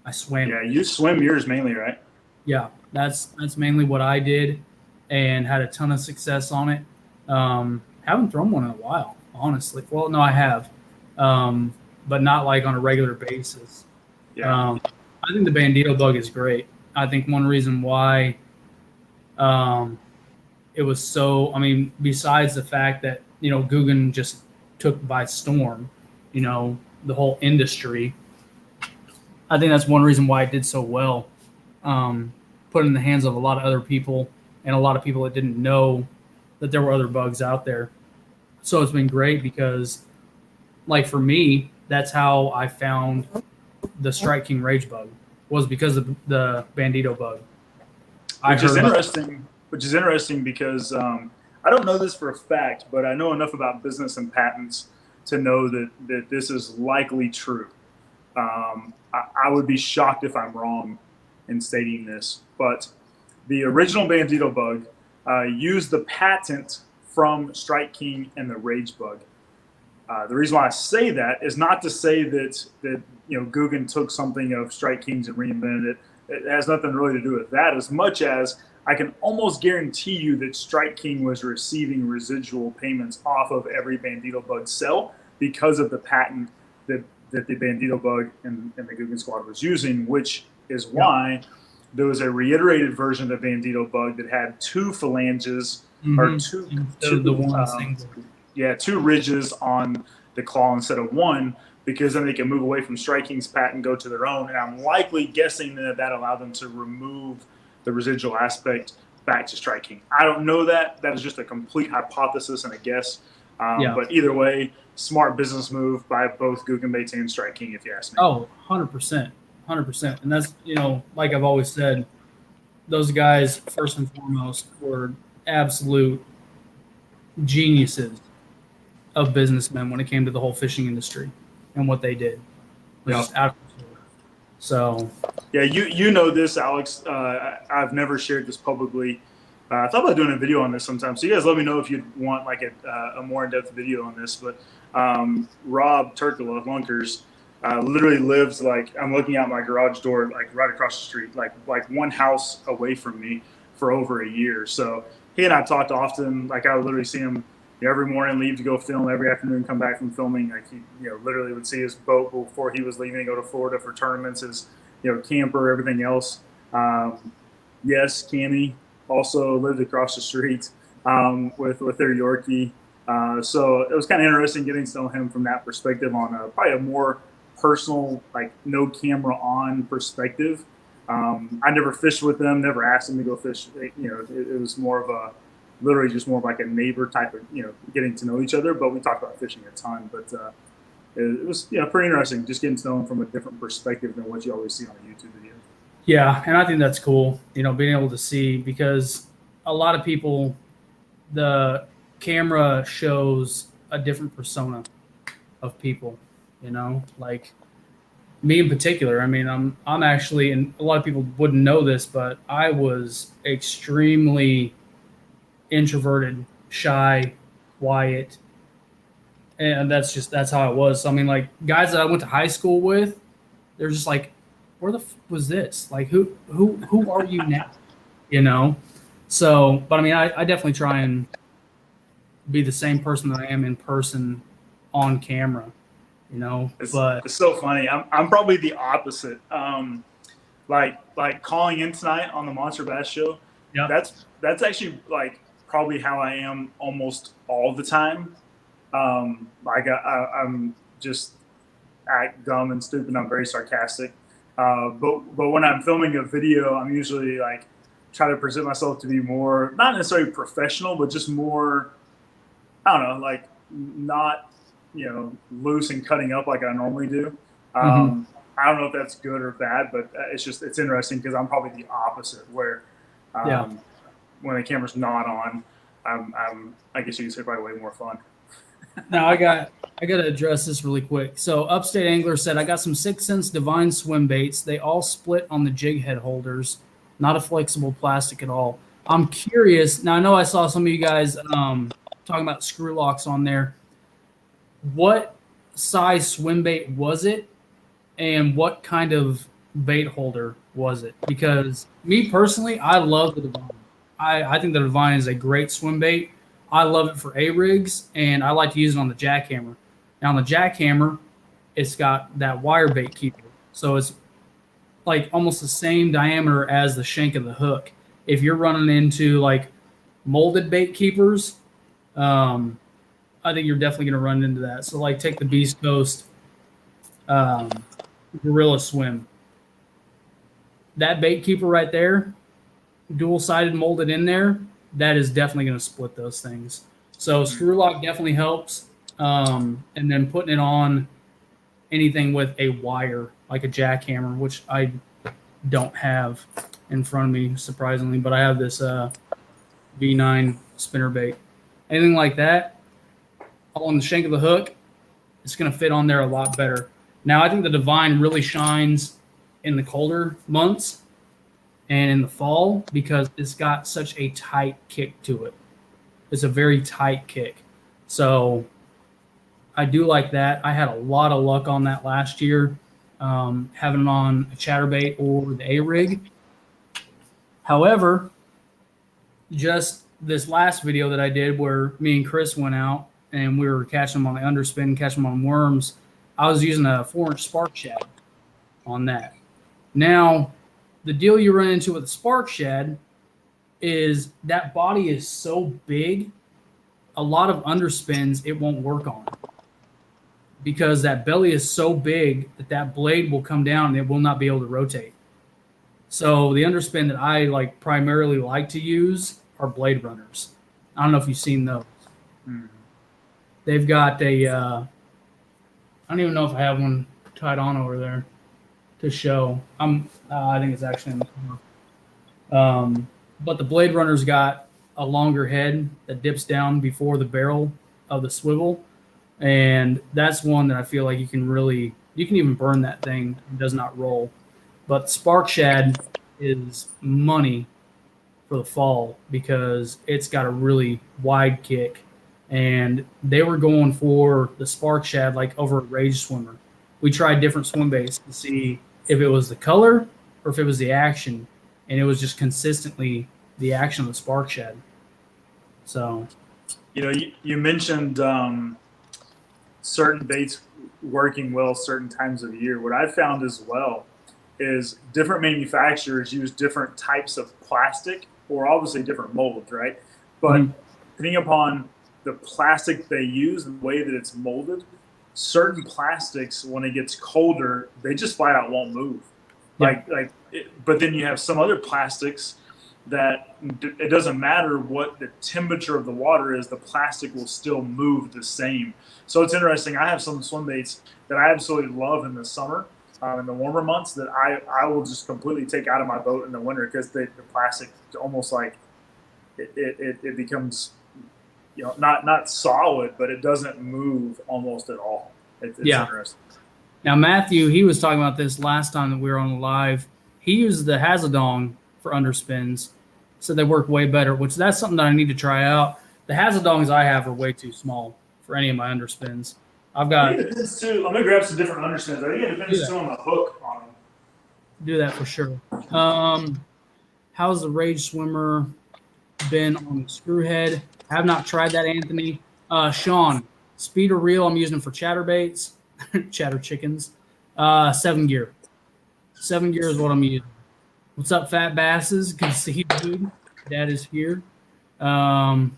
I swam. Yeah, you swim yours mainly, right? Yeah, that's mainly what I did, and had a ton of success on it. Haven't thrown one in a while, honestly. Well, no, I have, but not like on a regular basis. Yeah. I think the Bandito bug is great. I think one reason why it was so, besides the fact that, Guggen just took by storm, the whole industry, I think that's one reason why it did so well. Put in the hands of a lot of other people, and a lot of people that didn't know that there were other bugs out there. So it's been great because like for me, that's how I found the Strike King Rage bug, was because of the Bandito bug. Which is interesting because I don't know this for a fact, but I know enough about business and patents to know that this is likely true. I would be shocked if I'm wrong in stating this, but the original Bandito bug used the patent from Strike King and the Rage bug. The reason why I say that is not to say that Guggen took something of Strike King's and reinvented it. It has nothing really to do with that, as much as I can almost guarantee you that Strike King was receiving residual payments off of every Bandito bug sell because of the patent that the Bandito bug and the Guggen squad was using, which is why there was a reiterated version of the Bandito bug that had two phalanges or two ridges on the claw instead of one, because then they can move away from Strike King's patent and go to their own. And I'm likely guessing that allowed them to remove the residual aspect back to Strike King. I don't know that. That is just a complete hypothesis and a guess. But either way, smart business move by both Guggen Baits and Strike King, if you ask me. Oh, 100%. 100%. And that's, like I've always said, those guys, first and foremost, were absolute geniuses of businessmen when it came to the whole fishing industry and what they did. Just out of control. So, yeah, you know this, Alex. I've never shared this publicly. I thought about doing a video on this sometime. So you guys let me know if you'd want like a more in-depth video on this. But Rob Turkula, Lunkers, literally lives like, I'm looking out my garage door, like right across the street, like one house away from me for over a year. So he and I talked often. Like I would literally see him every morning, leave to go film, every afternoon come back from filming. Like he, literally would see his boat before he was leaving to go to Florida for tournaments, his, camper, everything else. Yes, Cammy also lived across the street with their Yorkie. So it was kind of interesting getting to know him from that perspective on probably a more personal, like no camera on perspective. I never fished with them, never asked them to go fish. It was more of literally just more of like a neighbor type of, getting to know each other. But we talked about fishing a ton. But it was pretty interesting just getting to know him from a different perspective than what you always see on a YouTube video. Yeah, and I think that's cool, being able to see, because a lot of people, the camera shows a different persona of people, like me in particular. I mean, I'm actually, and a lot of people wouldn't know this, but I was extremely introverted, shy, quiet, and that's how I was. So, I mean, like guys that I went to high school with, they're just like, where the was this? Like, who are you now? So, but I mean, I definitely try and be the same person that I am in person on camera, It's so funny. I'm probably the opposite. Like calling in tonight on the Monster Bass show. Yeah. That's actually like probably how I am almost all the time. Like I'm just act dumb and stupid. I'm very sarcastic. But when I'm filming a video, I'm usually like try to present myself to be more, not necessarily professional, but just more, I don't know, like not, loose and cutting up like I normally do. I don't know if that's good or bad, but it's interesting because I'm probably the opposite where, when the camera's not on, I guess you could say probably way more fun. Now I got to address this really quick. So Upstate Angler said, I got some 6 Sense Divine swim baits. They all split on the jig head holders, not a flexible plastic at all. I'm curious. Now I know I saw some of you guys talking about screw locks on there. What size swim bait was it, and what kind of bait holder was it? Because me personally, I love the Divine. I think the Divine is a great swim bait. I love it for A-rigs, and I like to use it on the jackhammer. Now, on the jackhammer, it's got that wire bait keeper. So it's like almost the same diameter as the shank of the hook. If you're running into like molded bait keepers, I think you're definitely going to run into that. So like take the Beast Coast Gorilla Swim. That bait keeper right there, dual-sided molded in there, that is definitely going to split those things. So screw lock definitely helps. and then putting it on anything with a wire, like a jackhammer, which I don't have in front of me, surprisingly, but I have this V9 spinnerbait. Anything like that, on the shank of the hook, it's going to fit on there a lot better. Now, I think the Divine really shines in the colder months and in the fall because it's got such a tight kick to it. It's a very tight kick. So I do like that. I had a lot of luck on that last year, having it on a Chatterbait or the A-Rig. However, just this last video that I did where me and Chris went out and we were catching them on the underspin, catching them on worms, I was using a 4-inch spark shad on that. Now, the deal you run into with the spark shad is that body is so big, a lot of underspins it won't work on because that belly is so big that that blade will come down and it will not be able to rotate. So the underspin that I primarily like to use are blade runners. I don't know if you've seen those. Mm-hmm. They've got a I don't even know if I have one tied on over there to show. I think it's actually in the corner. But the blade runner's got a longer head that dips down before the barrel of the swivel, and that's one that I feel like you can even burn that thing. It does not roll. But Spark Shad is money for the fall because it's got a really wide kick, and they were going for the Spark Shad like over a Rage Swimmer. We tried different swim baits to see if it was the color or if it was the action, and it was just consistently the action of the Spark Shad. So, you mentioned certain baits working well certain times of the year. What I've found as well is different manufacturers use different types of plastic or obviously different molds, right? But depending upon the plastic they use and the way that it's molded, certain plastics, when it gets colder, they just flat out won't move. Yeah. But then you have some other plastics that it doesn't matter what the temperature of the water is, the plastic will still move the same. So it's interesting. I have some swim baits that I absolutely love in the summer, in the warmer months, that I will just completely take out of my boat in the winter because the plastic almost like it becomes, not solid, but it doesn't move almost at all. It's interesting. Now, Matthew, he was talking about this last time that we were on the live. He used the Hazadong for underspins, so they work way better, which that's something that I need to try out. The Hazadongs I have are way too small for any of my underspins. I've got. I think it depends too. I'm gonna grab some different underspins. I think it depends too on the hook on them. Do that for sure. How's the Rage Swimmer been on the screw head? I have not tried that, Anthony. Sean, speed or reel? I'm using for chatterbaits, chatter chickens. 7 gear. 7 gear is what I'm using. What's up, fat basses? Good to see you, dude. Dad is here. Wire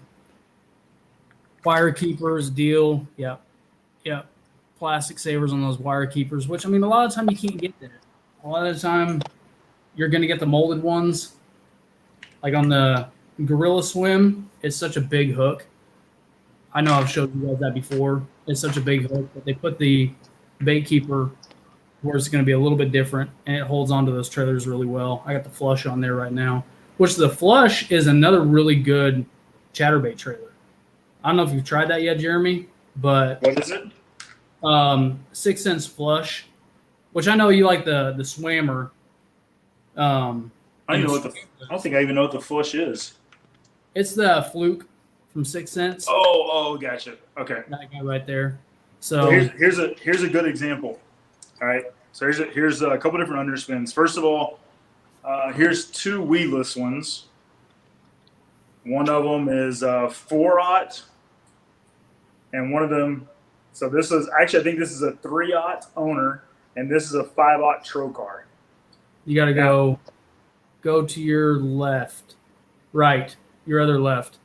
keepers deal. Yep. Plastic savers on those wire keepers, which, a lot of the time you can't get there. A lot of the time you're going to get the molded ones. Like on the Gorilla Swim, it's such a big hook. I know I've showed you guys that before. It's such a big hook, but they put the bait keeper where it's going to be a little bit different, and it holds onto those trailers really well. I got the Flush on there right now, which the Flush is another really good chatterbait trailer. I don't know if you've tried that yet, Jeremy, but what is it? 6 cents Flush, which I know you like the Swammer. I don't think I even know what the Flush is. It's the Fluke from 6 cents. Oh, gotcha. Okay, that guy right there. So here's a good example. All right, so here's a couple different underspins. First of all, here's two weedless ones. One of them is 4/0, and one of them. So this is actually, I think this is a 3/0 owner, and this is a 5/0 trocar. You got to go to your left, right, your other left,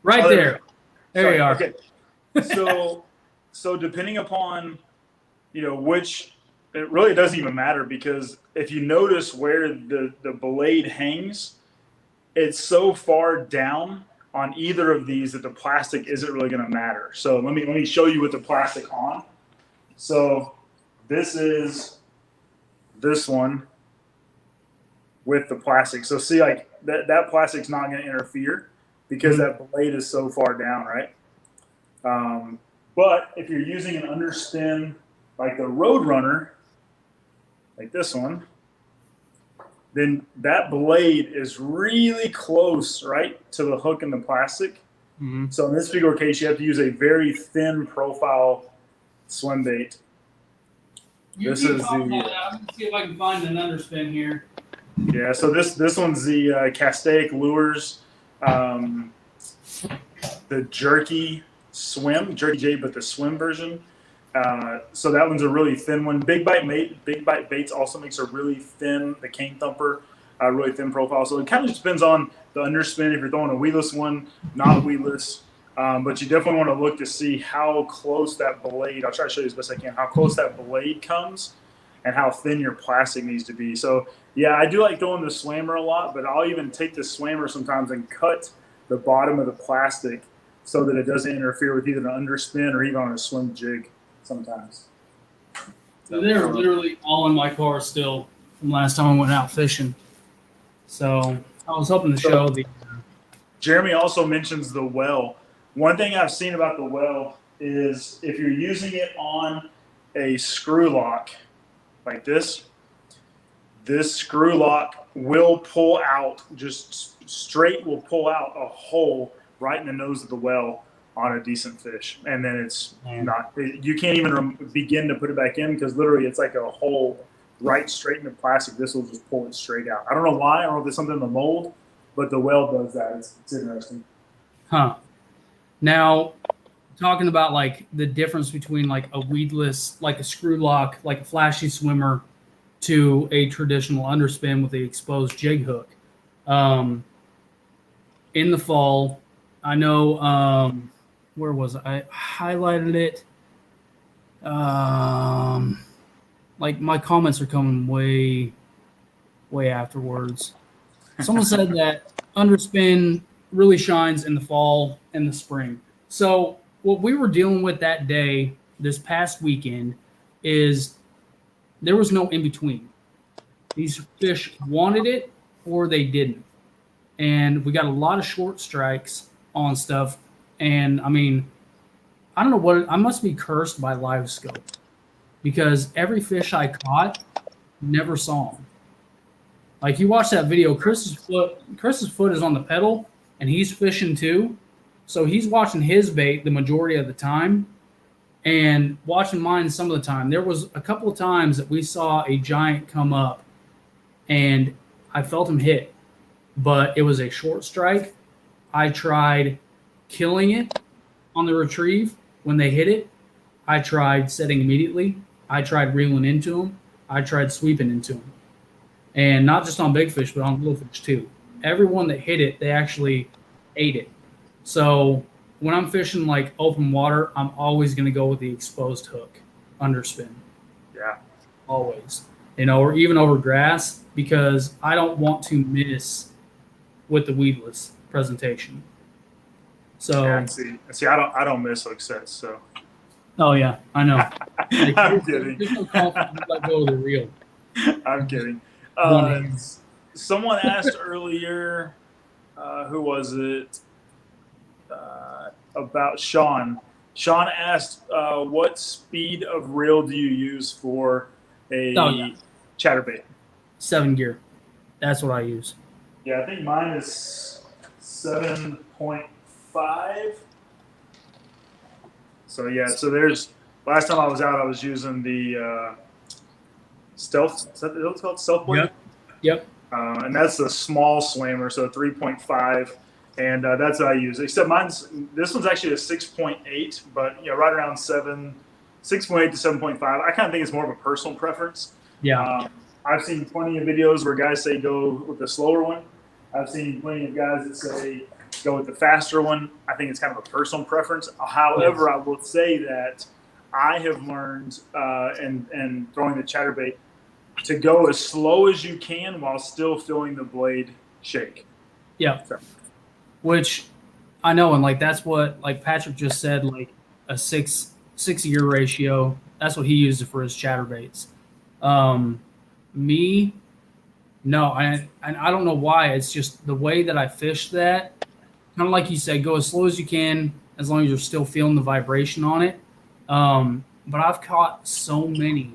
right there. There you are. Okay. So depending upon, which, it really doesn't even matter, because if you notice where the blade hangs, it's so far down on either of these that the plastic isn't really going to matter. So let me show you with the plastic on. So this is this one with the plastic. So see, like that plastic's not going to interfere because that blade is so far down, right? But if you're using an underspin like the Roadrunner, like this one, then that blade is really close, right, to the hook in the plastic. So in this particular case, you have to use a very thin profile swim bait. This is the. I'm gonna see if I can find an underspin here. Yeah, so this one's the Castaic Lures, the Jerky J, but the swim version. So that one's a really thin one. Big Bite Baits also makes a really thin, the Cane Thumper, really thin profile. So it kind of just depends on the underspin. If you're throwing a weedless one, not weedless, but you definitely want to look to see how close that blade. I'll try to show you as best I can how close that blade comes, and how thin your plastic needs to be. So yeah, I do like throwing the swammer a lot, but I'll even take the swammer sometimes and cut the bottom of the plastic so that it doesn't interfere with either an underspin or even on a swim jig sometimes. So they're literally all in my car still from last time I went out fishing. So I was hoping to show the. Jeremy also mentions the well. One thing I've seen about the well is if you're using it on a screw lock like this screw lock will pull out, just straight will pull out a hole right in the nose of the well on a decent fish. And then it's not, you can't even begin to put it back in because literally it's like a hole right straight in the plastic. This will just pull it straight out. I don't know why. I don't know if there's something in the mold, but the well does that. It's interesting. Huh. Now, talking about like the difference between like a weedless, like a screw lock, like a flashy swimmer to a traditional underspin with the exposed jig hook. In the fall, I know, where was it? I highlighted it. Like my comments are coming way afterwards. Someone said that underspin really shines in the fall and the spring. So what we were dealing with that day, this past weekend, is there was no in between. These fish wanted it or they didn't. And we got a lot of short strikes on stuff. And I mean, I don't know what, I must be cursed by live scope because every fish I caught, never saw him. Like you watch that video, Chris's foot is on the pedal and he's fishing too. So he's watching his bait the majority of the time and watching mine some of the time. There was a couple of times that we saw a giant come up and I felt him hit, but it was a short strike. I tried killing it on the retrieve when they hit it. I tried setting immediately. I tried reeling into them. I tried sweeping into them. And not just on big fish, but on little fish too. Everyone that hit it, they actually ate it. So when I'm fishing like open water, I'm always going to go with the exposed hook, underspin. Yeah. Always. You know, or even over grass because I don't want to miss with the weedless presentation. So yeah, see, I don't miss success. So. Oh yeah, I know. Like, I'm kidding. There's no confidence let go of the reel. I'm kidding. Someone asked earlier, who was it? About Sean. Sean asked, what speed of reel do you use for a chatterbait? 7 gear. That's what I use. Yeah, I think mine is 7.5. So yeah, so there's last time I was out, I was using the Stealth. Is that what it's called? Stealth blade? Yep. And that's a small swammer, so 3.5, and that's what I use. Except this one's actually a 6.8, but right around 6.8 to 7.5. I kind of think it's more of a personal preference. Yeah. I've seen plenty of videos where guys say go with the slower one. I've seen plenty of guys that say go with the faster one. I think it's kind of a personal preference. However, I will say that I have learned and throwing the chatterbait to go as slow as you can while still feeling the blade shake. Yeah. So. Which I know, and like that's what like Patrick just said, like a 6 year ratio. That's what he uses for his chatterbaits. Me, no, and I don't know why. It's just the way that I fish that. Kind of like you said, go as slow as you can, as long as you're still feeling the vibration on it. But I've caught so many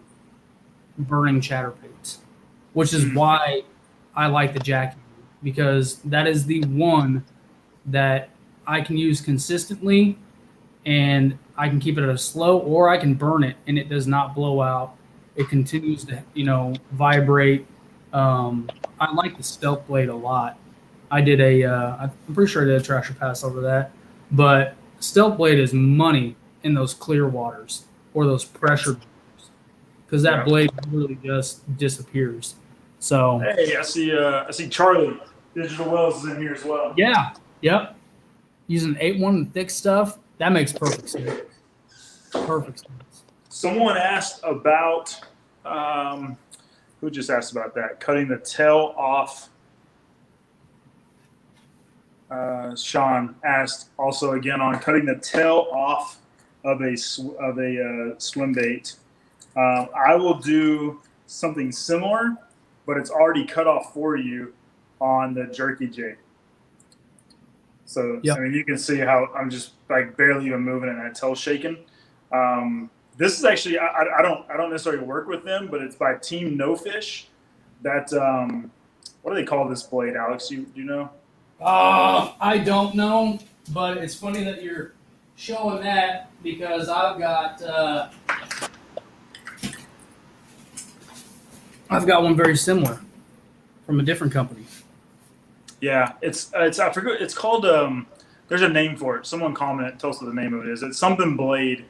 burning chatterbaits, which is why I like the Jackie, because that is the one that I can use consistently, and I can keep it at a slow, or I can burn it and it does not blow out. It continues to, vibrate. I like the Stealth Blade a lot. I did I'm pretty sure I did a Trasher Pass over that, but Stealth Blade is money in those clear waters or those pressure waters, because that blade really just disappears. So hey, I see Charlie Digital Wells is in here as well. yeah, yep. Using 8-1 thick stuff, that makes perfect sense. Perfect sense. Someone asked about who just asked about that, cutting the tail off. Sean asked also again on cutting the tail off of a swim bait. I will do something similar, but it's already cut off for you on the jerky jig. So I mean, you can see how I'm just like barely even moving and that tail shaking. This is actually I don't necessarily work with them, but it's by Team No Fish. That what do they call this blade, Alex? You know? I don't know, but it's funny that you're showing that, because I've got one very similar from a different company. Yeah, it's I forget, it's called there's a name for it. Someone comment, tell us what the name of it is. It's something blade,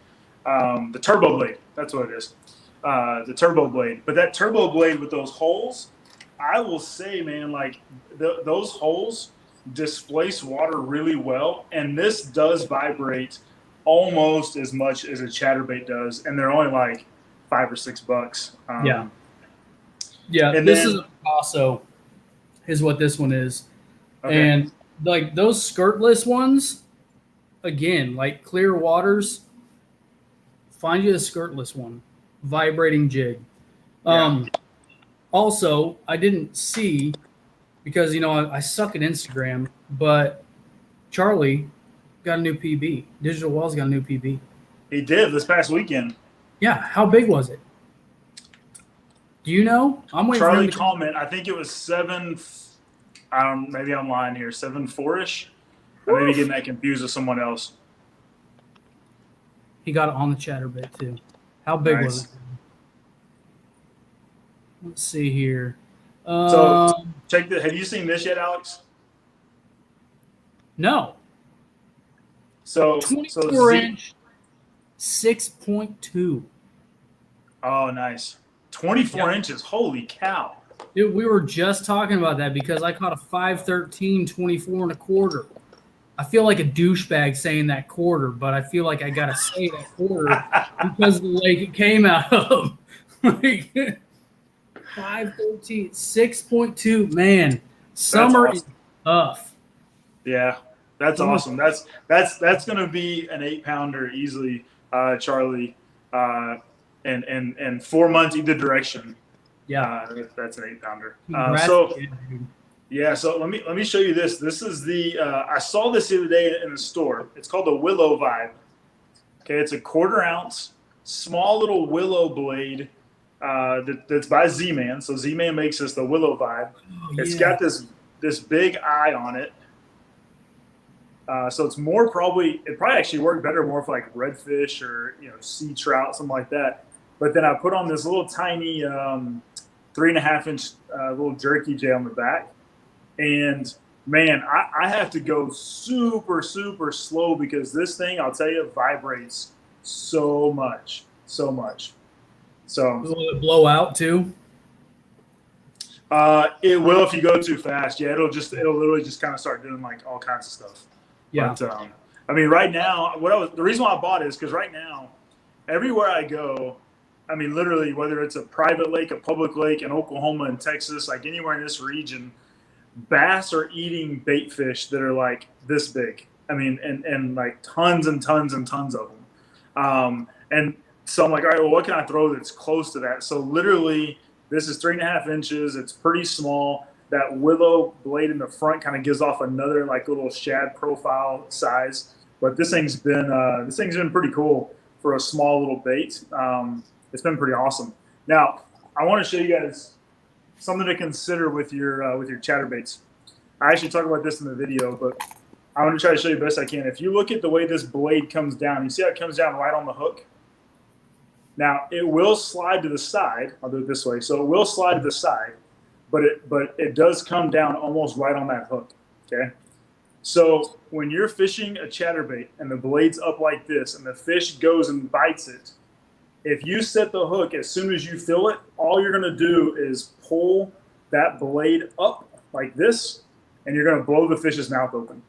the turbo blade. That's what it is. The turbo blade. But that turbo blade with those holes, I will say, man, like those holes displace water really well, and this does vibrate almost as much as a chatterbait does, and they're only like $5 or $6. Yeah. And This then, is a Picasso, is what this one is. okay. And like those skirtless ones, again, like clear waters, find you a skirtless one, vibrating jig. Also, I didn't see, because I suck at Instagram, but Charlie got a new PB. Digital Wells got a new PB. He did this past weekend. Yeah, how big was it? Do you know? I'm waiting Charlie for him to comment. I think it was 7. Maybe I'm lying here. 7.4-ish. I may be getting that confused with someone else. He got it on the Chatterbait too. How big was it? Let's see here. So check the. Have you seen this yet, Alex? No. So 24-inch, 6.2. Oh, nice. 24 inches. Holy cow. Dude, we were just talking about that, because I caught a 5.13, 24.25. I feel like a douchebag saying that quarter, but I feel like I gotta say that quarter because of the lake it came out of. Like 5.13, 6.2. Man, summer is tough. Yeah, that's awesome. That's gonna be an 8-pounder easily, Charlie. And 4 months either direction. Yeah, that's an 8-pounder. So let me show you this. This is the I saw this the other day in the store. It's called the Willow Vibe. Okay, it's a 1/4 ounce, small little willow blade that's by Z-Man. So Z-Man makes this the Willow Vibe. It's got this big eye on it. So it's it probably actually worked better more for like redfish or sea trout, something like that. But then I put on this little tiny 3.5-inch little jerky jig on the back, and man, I have to go super slow, because this thing, I'll tell you, vibrates so much. So will it blow out too? It will if you go too fast. Yeah, it'll literally just kind of start doing like all kinds of stuff. Yeah. But, I mean, right now, the reason why I bought it is because right now, everywhere I go, I mean, literally, whether it's a private lake, a public lake in Oklahoma and Texas, like anywhere in this region, bass are eating bait fish that are like this big. I mean, and like tons and tons and tons of them. And so I'm like, all right, well, what can I throw that's close to that? So literally, this is 3.5 inches. It's pretty small. That willow blade in the front kind of gives off another like little shad profile size. But this thing's been pretty cool for a small little bait. It's been pretty awesome. Now, I want to show you guys something to consider with your chatterbaits. I actually talk about this in the video, but I want to try to show you the best I can. If you look at the way this blade comes down, you see how it comes down right on the hook? Now, it will slide to the side. I'll do it this way. So it will slide to the side, but it does come down almost right on that hook, okay? So when you're fishing a chatterbait and the blade's up like this and the fish goes and bites it, if you set the hook as soon as you feel it, all you're going to do is pull that blade up like this, and you're going to blow the fish's mouth open.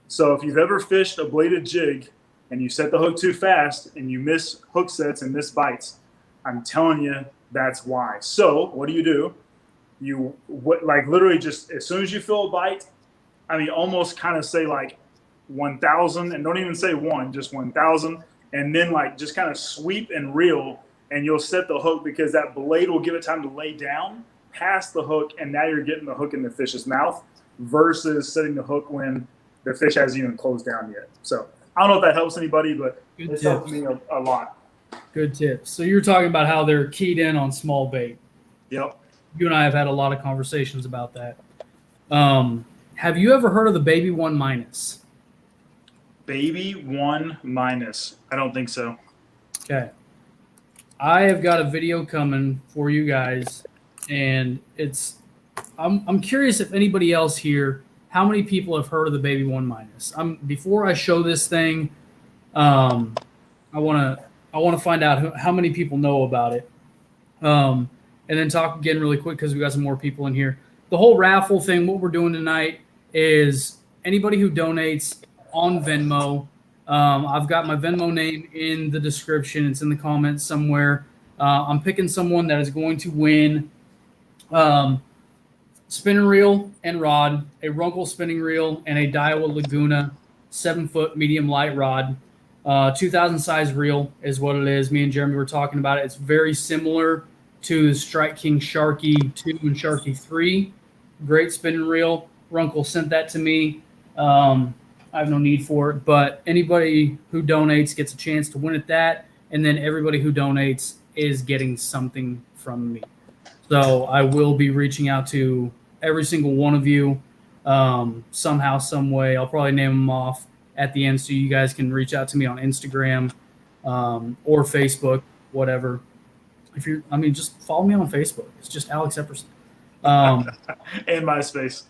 So if you've ever fished a bladed jig and you set the hook too fast and you miss hook sets and miss bites, I'm telling you, that's why. So what do? You like literally just as soon as you feel a bite, I mean, almost kind of say like 1,000, and don't even say one, just 1,000, and then like just kind of sweep and reel, and you'll set the hook because that blade will give it time to lay down past the hook, and now you're getting the hook in the fish's mouth versus setting the hook when the fish hasn't even closed down yet. So I don't know if that helps anybody, but it's helped me a lot. Good tips. So you're talking about how they're keyed in on small bait. Yep. You and I have had a lot of conversations about that. Have you ever heard of the Baby 1-? Baby 1-. I don't think so. Okay. I have got a video coming for you guys, and I'm curious if anybody else here, how many people have heard of the Baby 1-? Before I show this thing, I want to find out how many people know about it. And then talk again really quick because we got some more people in here. The whole raffle thing, what we're doing tonight is anybody who donates on Venmo. I've got my Venmo name in the description. It's in the comments somewhere. I'm picking someone that is going to win spinning reel and rod, a Runkle spinning reel, and a Daiwa Laguna 7-foot medium light rod. 2,000 size reel is what it is. Me and Jeremy were talking about it. It's very similar to Strike King Sharky 2 and Sharky 3. Great spinning reel. Runkle sent that to me. I have no need for it, but anybody who donates gets a chance to win at that, and then everybody who donates is getting something from me. So I will be reaching out to every single one of you somehow, some way. I'll probably name them off at the end so you guys can reach out to me on Instagram or Facebook, whatever. Just follow me on Facebook. It's just Alex Epperson. And MySpace.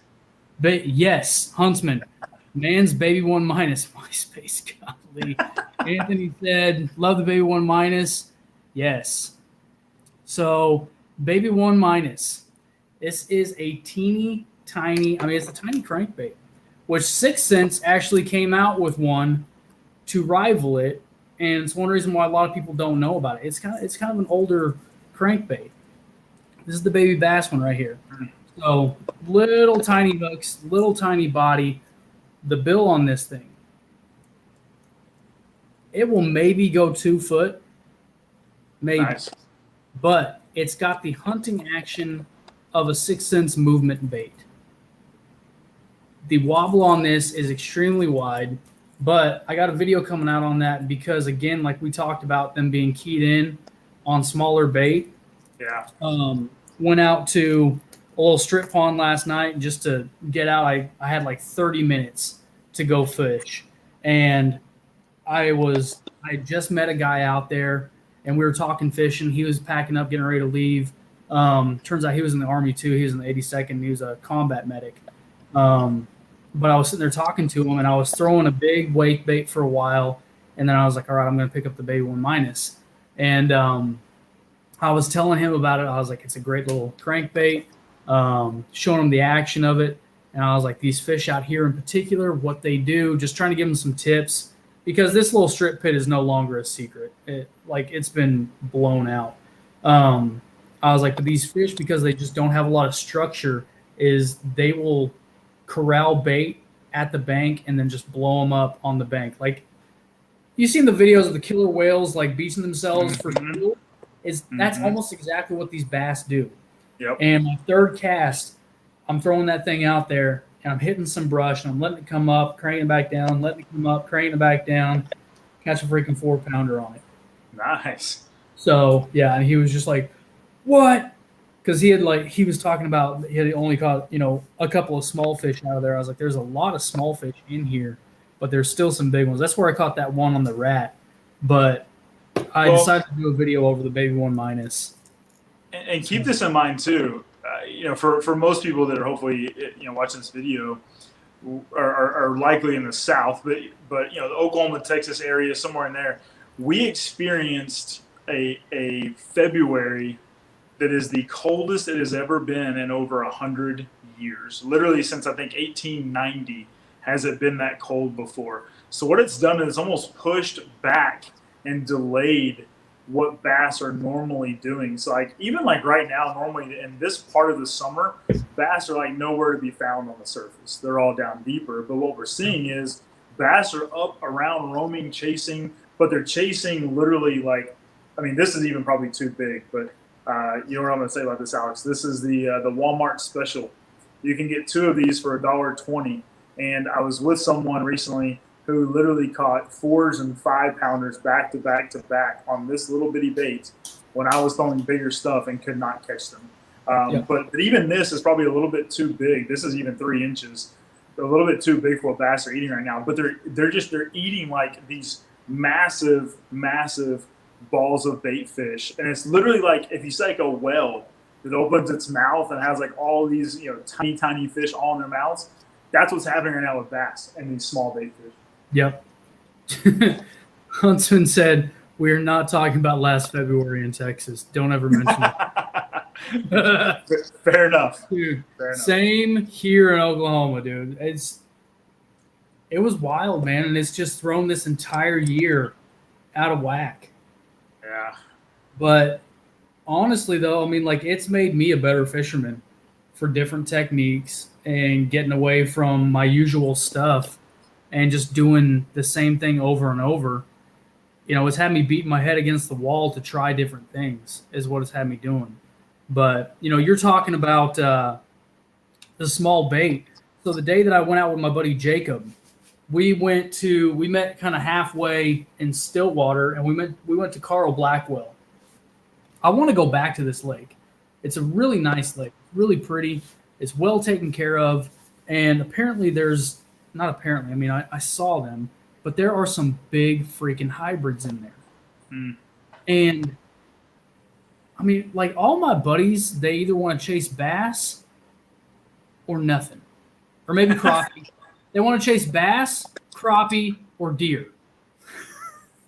Yes, Huntsman. Man's Baby 1-, MySpace. Golly. Anthony said, love the Baby 1-. Yes. So, Baby 1-. This is a teeny tiny, it's a tiny crankbait, which 6 Cents actually came out with one to rival it. And it's one reason why a lot of people don't know about it. It's kind of an older crankbait. This is the baby bass one right here. So little tiny hooks, little tiny body. The bill on this thing, it will maybe go 2 foot, maybe, nice. But it's got the hunting action of a 6 Cents movement bait. The wobble on this is extremely wide. But I got a video coming out on that because, again, like we talked about them being keyed in on smaller bait. Yeah. Went out to a little strip pond last night just to get out. I had like 30 minutes to go fish. And I just met a guy out there, and we were talking fishing. He was packing up, getting ready to leave. Turns out he was in the Army, too. He was in the 82nd. He was a combat medic. But I was sitting there talking to him, and I was throwing a big wake bait for a while, and then I was like, all right, I'm going to pick up the Baby 1-. And I was telling him about it. I was like, it's a great little crankbait, showing him the action of it. And I was like, these fish out here in particular, what they do, just trying to give them some tips, because this little strip pit is no longer a secret. It's been blown out. I was like, but these fish, because they just don't have a lot of structure, is they will corral bait at the bank and then just blow them up on the bank. Like, you've seen the videos of the killer whales like beaching themselves for fuel. That's almost exactly what these bass do. Yep. And my third cast, I'm throwing that thing out there and I'm hitting some brush and I'm letting it come up, craning it back down, letting it come up, craning it back down, catch a freaking 4-pounder on it. Nice. So yeah, and he was just like, "What?" Because he was talking about he had only caught a couple of small fish out of there. I was like, "There's a lot of small fish in here, but there's still some big ones." That's where I caught that one on the rat, but I decided to do a video over the baby 1-. And keep this in mind too. For most people that are hopefully watching this video are likely in the South, but the Oklahoma, Texas area, somewhere in there, we experienced a February that is the coldest it has ever been in over 100 years. Literally since I think 1890 has it been that cold before. So what it's done is almost pushed back and delayed what bass are normally doing. So even right now, normally in this part of the summer, bass are nowhere to be found on the surface. They're all down deeper. But what we're seeing is bass are up around, roaming, chasing, but they're chasing literally this is even probably too big, but you know what I'm going to say about this, Alex? This is the Walmart special. You can get 2 of these for $1.20. And I was with someone recently who literally caught 4s and 5-pounders back to back to back on this little bitty bait when I was throwing bigger stuff and could not catch them. But even this is probably a little bit too big. This is even 3 inches. They're a little bit too big for what bass are eating right now. But they're eating these massive balls of bait fish, and it's literally if you say a whale that opens its mouth and has all these tiny fish all in their mouths. That's what's happening right now with bass and these small bait fish. Yep. Huntsman said, "We're not talking about last February in Texas. Don't ever mention it." Fair enough. Dude, Fair enough. Same here in Oklahoma, dude. It was wild, man, and it's just thrown this entire year out of whack. Yeah. But honestly, though, it's made me a better fisherman for different techniques and getting away from my usual stuff and just doing the same thing over and over. It's had me beating my head against the wall to try different things is what it's had me doing. But, you're talking about the small bait. So the day that I went out with my buddy Jacob, we met kind of halfway in Stillwater, and we went to Carl Blackwell. I want to go back to this lake. It's a really nice lake, really pretty. It's well taken care of, and apparently I saw them, but there are some big freaking hybrids in there. And all my buddies, they either want to chase bass or nothing, or maybe crappie. They want to chase bass, crappie, or deer.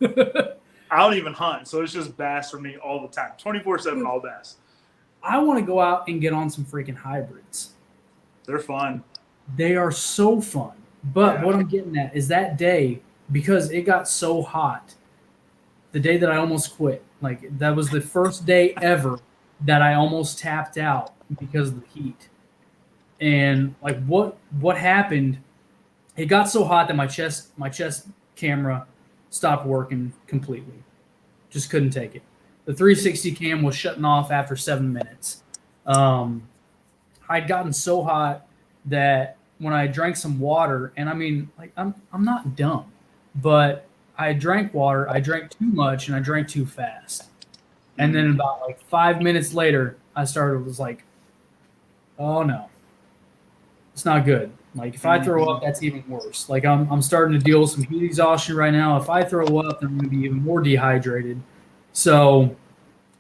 I don't even hunt, so it's just bass for me all the time. 24/7, all bass. I want to go out and get on some freaking hybrids. They're fun. They are so fun. But what I'm getting at is that day, because it got so hot, the day that I almost quit, that was the first day ever that I almost tapped out because of the heat. And what happened, it got so hot that my chest camera stopped working completely. Just couldn't take it. The 360 cam was shutting off after 7 minutes. I'd gotten so hot that when I drank some water, and I'm not dumb, but I drank water, I drank too much, and I drank too fast. And then about 5 minutes later, I was like, oh no, it's not good. If I throw up, that's even worse. I'm starting to deal with some heat exhaustion right now. If I throw up, then I'm going to be even more dehydrated. So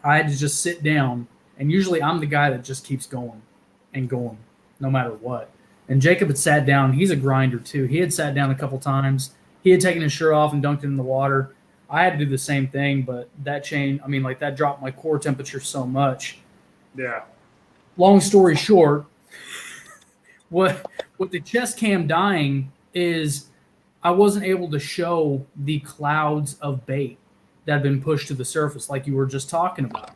I had to just sit down, and usually I'm the guy that just keeps going and going no matter what. And Jacob had sat down. He's a grinder too. He had sat down a couple times. He had taken his shirt off and dunked it in the water. I had to do the same thing, but that that dropped my core temperature so much. Yeah. Long story short, what the chest cam dying is I wasn't able to show the clouds of bait that have been pushed to the surface like you were just talking about.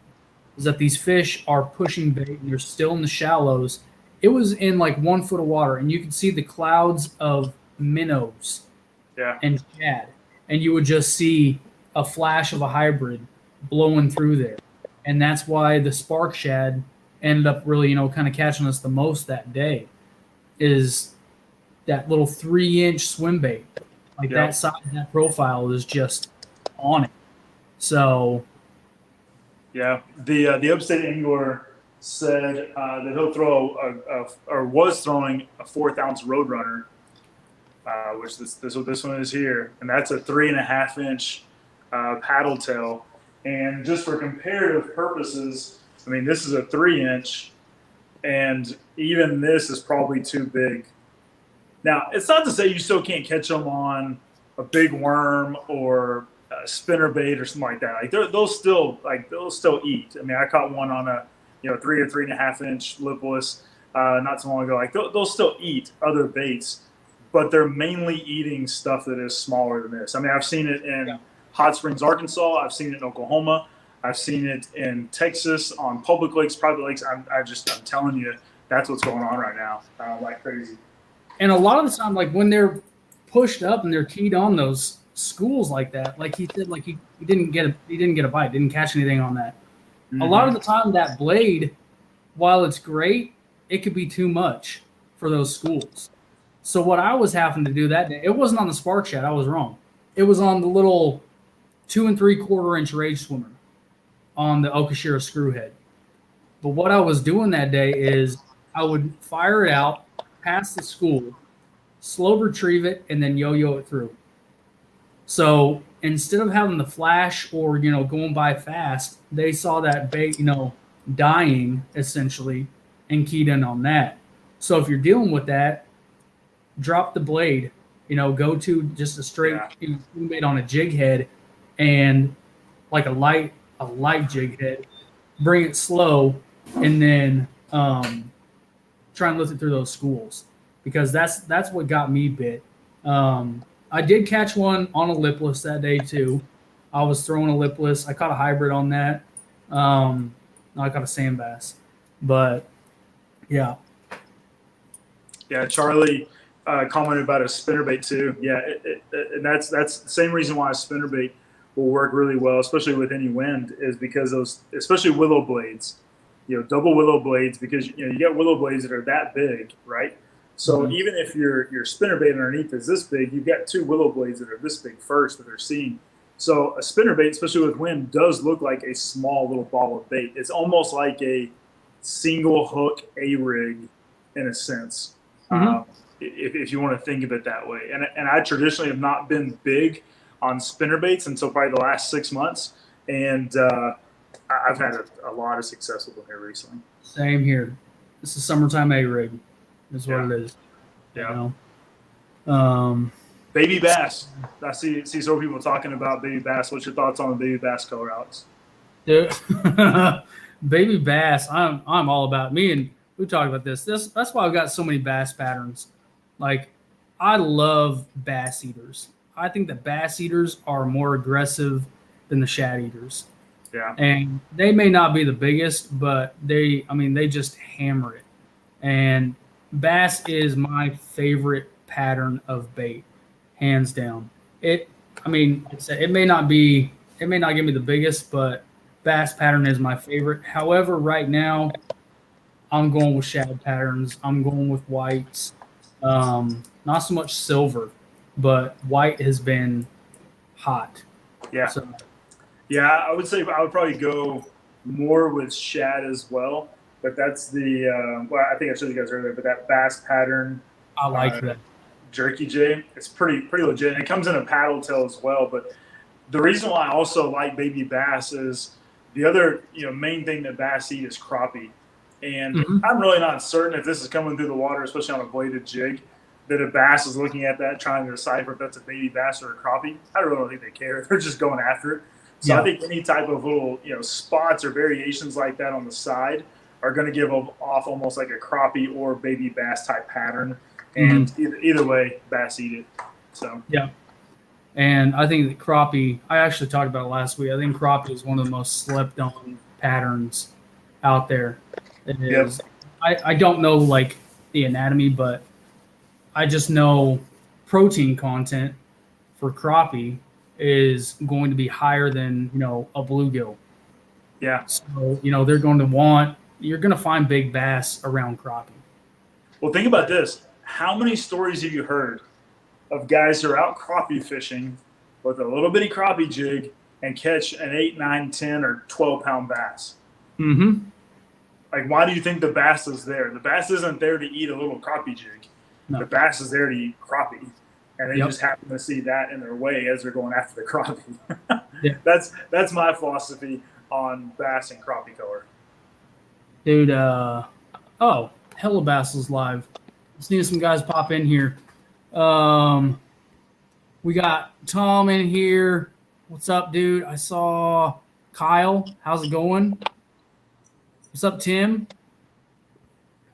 Is that these fish are pushing bait and they're still in the shallows. It was in 1 foot of water, and you could see the clouds of minnows Yeah. and shad, and you would just see a flash of a hybrid blowing through there. And that's why the spark shad ended up really, kind of catching us the most that day, is that little 3-inch swim bait. Like Yep. that size, that profile is just on it. So Yeah, the upstate angler said that he'll throw or was throwing a 4th ounce Roadrunner, which this one is here, and that's a 3.5 inch paddle tail. And just for comparative purposes, I mean, this is a 3-inch, and even this is probably too big. Now, it's not to say you still can't catch them on a big worm or a spinnerbait or something like that. Like they'll still eat. I mean, I caught one on a 3 or 3.5 inch lipless not so long ago. Like they'll still eat other baits, but they're mainly eating stuff that is smaller than this. I mean, I've seen it in Hot Springs, Arkansas. I've seen it in Oklahoma. I've seen it in Texas on public lakes, private lakes. I'm telling you, that's what's going on right now, like crazy. And a lot of the time, like when they're pushed up and they're keyed on those schools like that, like he said, like he didn't get a bite, didn't catch anything on that. Mm-hmm. A lot of the time, that blade, while it's great, it could be too much for those schools. So what I was having to do that day, it wasn't on the spark shad. I was wrong. It was on the little 2 3/4 inch rage swimmer on the Okashira screwhead. But what I was doing that day is I would fire it out past the school, slow retrieve it, and then yo-yo it through. So instead of having the flash or, going by fast, they saw that bait, dying essentially and keyed in on that. So if you're dealing with that, drop the blade, go to just a straight swim bait on a jig head and like a light jig head, bring it slow, and then try and lift it through those schools, because that's what got me bit. I did catch one on a lipless that day too. I was throwing a lipless. I caught a hybrid on that. No, I caught a sand bass. But yeah. Yeah, Charlie commented about a spinnerbait too. Yeah, and that's the same reason why a spinnerbait will work really well, especially with any wind, is because those, especially willow blades, double willow blades, because you get willow blades that are that big, right? So even if your spinnerbait underneath is this big, you've got 2 willow blades that are this big first that are seen. So a spinnerbait, especially with wind, does look like a small little ball of bait. It's almost like a single hook A-rig in a sense, if you want to think of it that way. And I traditionally have not been big on spinnerbaits until probably the last 6 months, and I've had a lot of success with them here recently. Same here. This is summertime A-rig. Is what it is. Yeah. Baby bass. I see some people talking about baby bass. What's your thoughts on the baby bass color, Alex? Dude, baby bass. I'm all about. Me and we talked about this. That's why I've got so many bass patterns. Like, I love bass eaters. I think that bass eaters are more aggressive than the shad eaters. Yeah. And they may not be the biggest, but they just hammer it. And bass is my favorite pattern of bait, hands down. It may not give me the biggest, but bass pattern is my favorite. However, right now, I'm going with shad patterns. I'm going with whites. Not so much silver, but white has been hot. Yeah. So, yeah, I would say I would probably go more with shad as well. But that's the I think I showed you guys earlier. But that bass pattern, I like that jerky jay. It's pretty legit. And it comes in a paddle tail as well. But the reason why I also like baby bass is the other main thing that bass eat is crappie. And I'm really not certain if this is coming through the water, especially on a bladed jig, that a bass is looking at that trying to decipher if that's a baby bass or a crappie. I really don't think they care. They're just going after it. So I think any type of little spots or variations like that on the side are going to give off almost like a crappie or baby bass type pattern. And either way, bass eat it. So yeah. And I think that crappie, I actually talked about it last week. I think crappie is one of the most slept on patterns out there. It is. I don't know like the anatomy, but I just know protein content for crappie is going to be higher than, a bluegill. Yeah. So, they're going to want, you're going to find big bass around crappie. Well, think about this. How many stories have you heard of guys who are out crappie fishing with a little bitty crappie jig and catch an 8, 9, 10, or 12-pound bass? Mm-hmm. Like, why do you think the bass is there? The bass isn't there to eat a little crappie jig. No. The bass is there to eat crappie. And they Yep. just happen to see that in their way as they're going after the crappie. Yeah. That's my philosophy on bass and crappie color. Dude, Hello Bass is live. Just need some guys pop in here. We got Tom in here. What's up, dude? I saw Kyle. How's it going? What's up, Tim?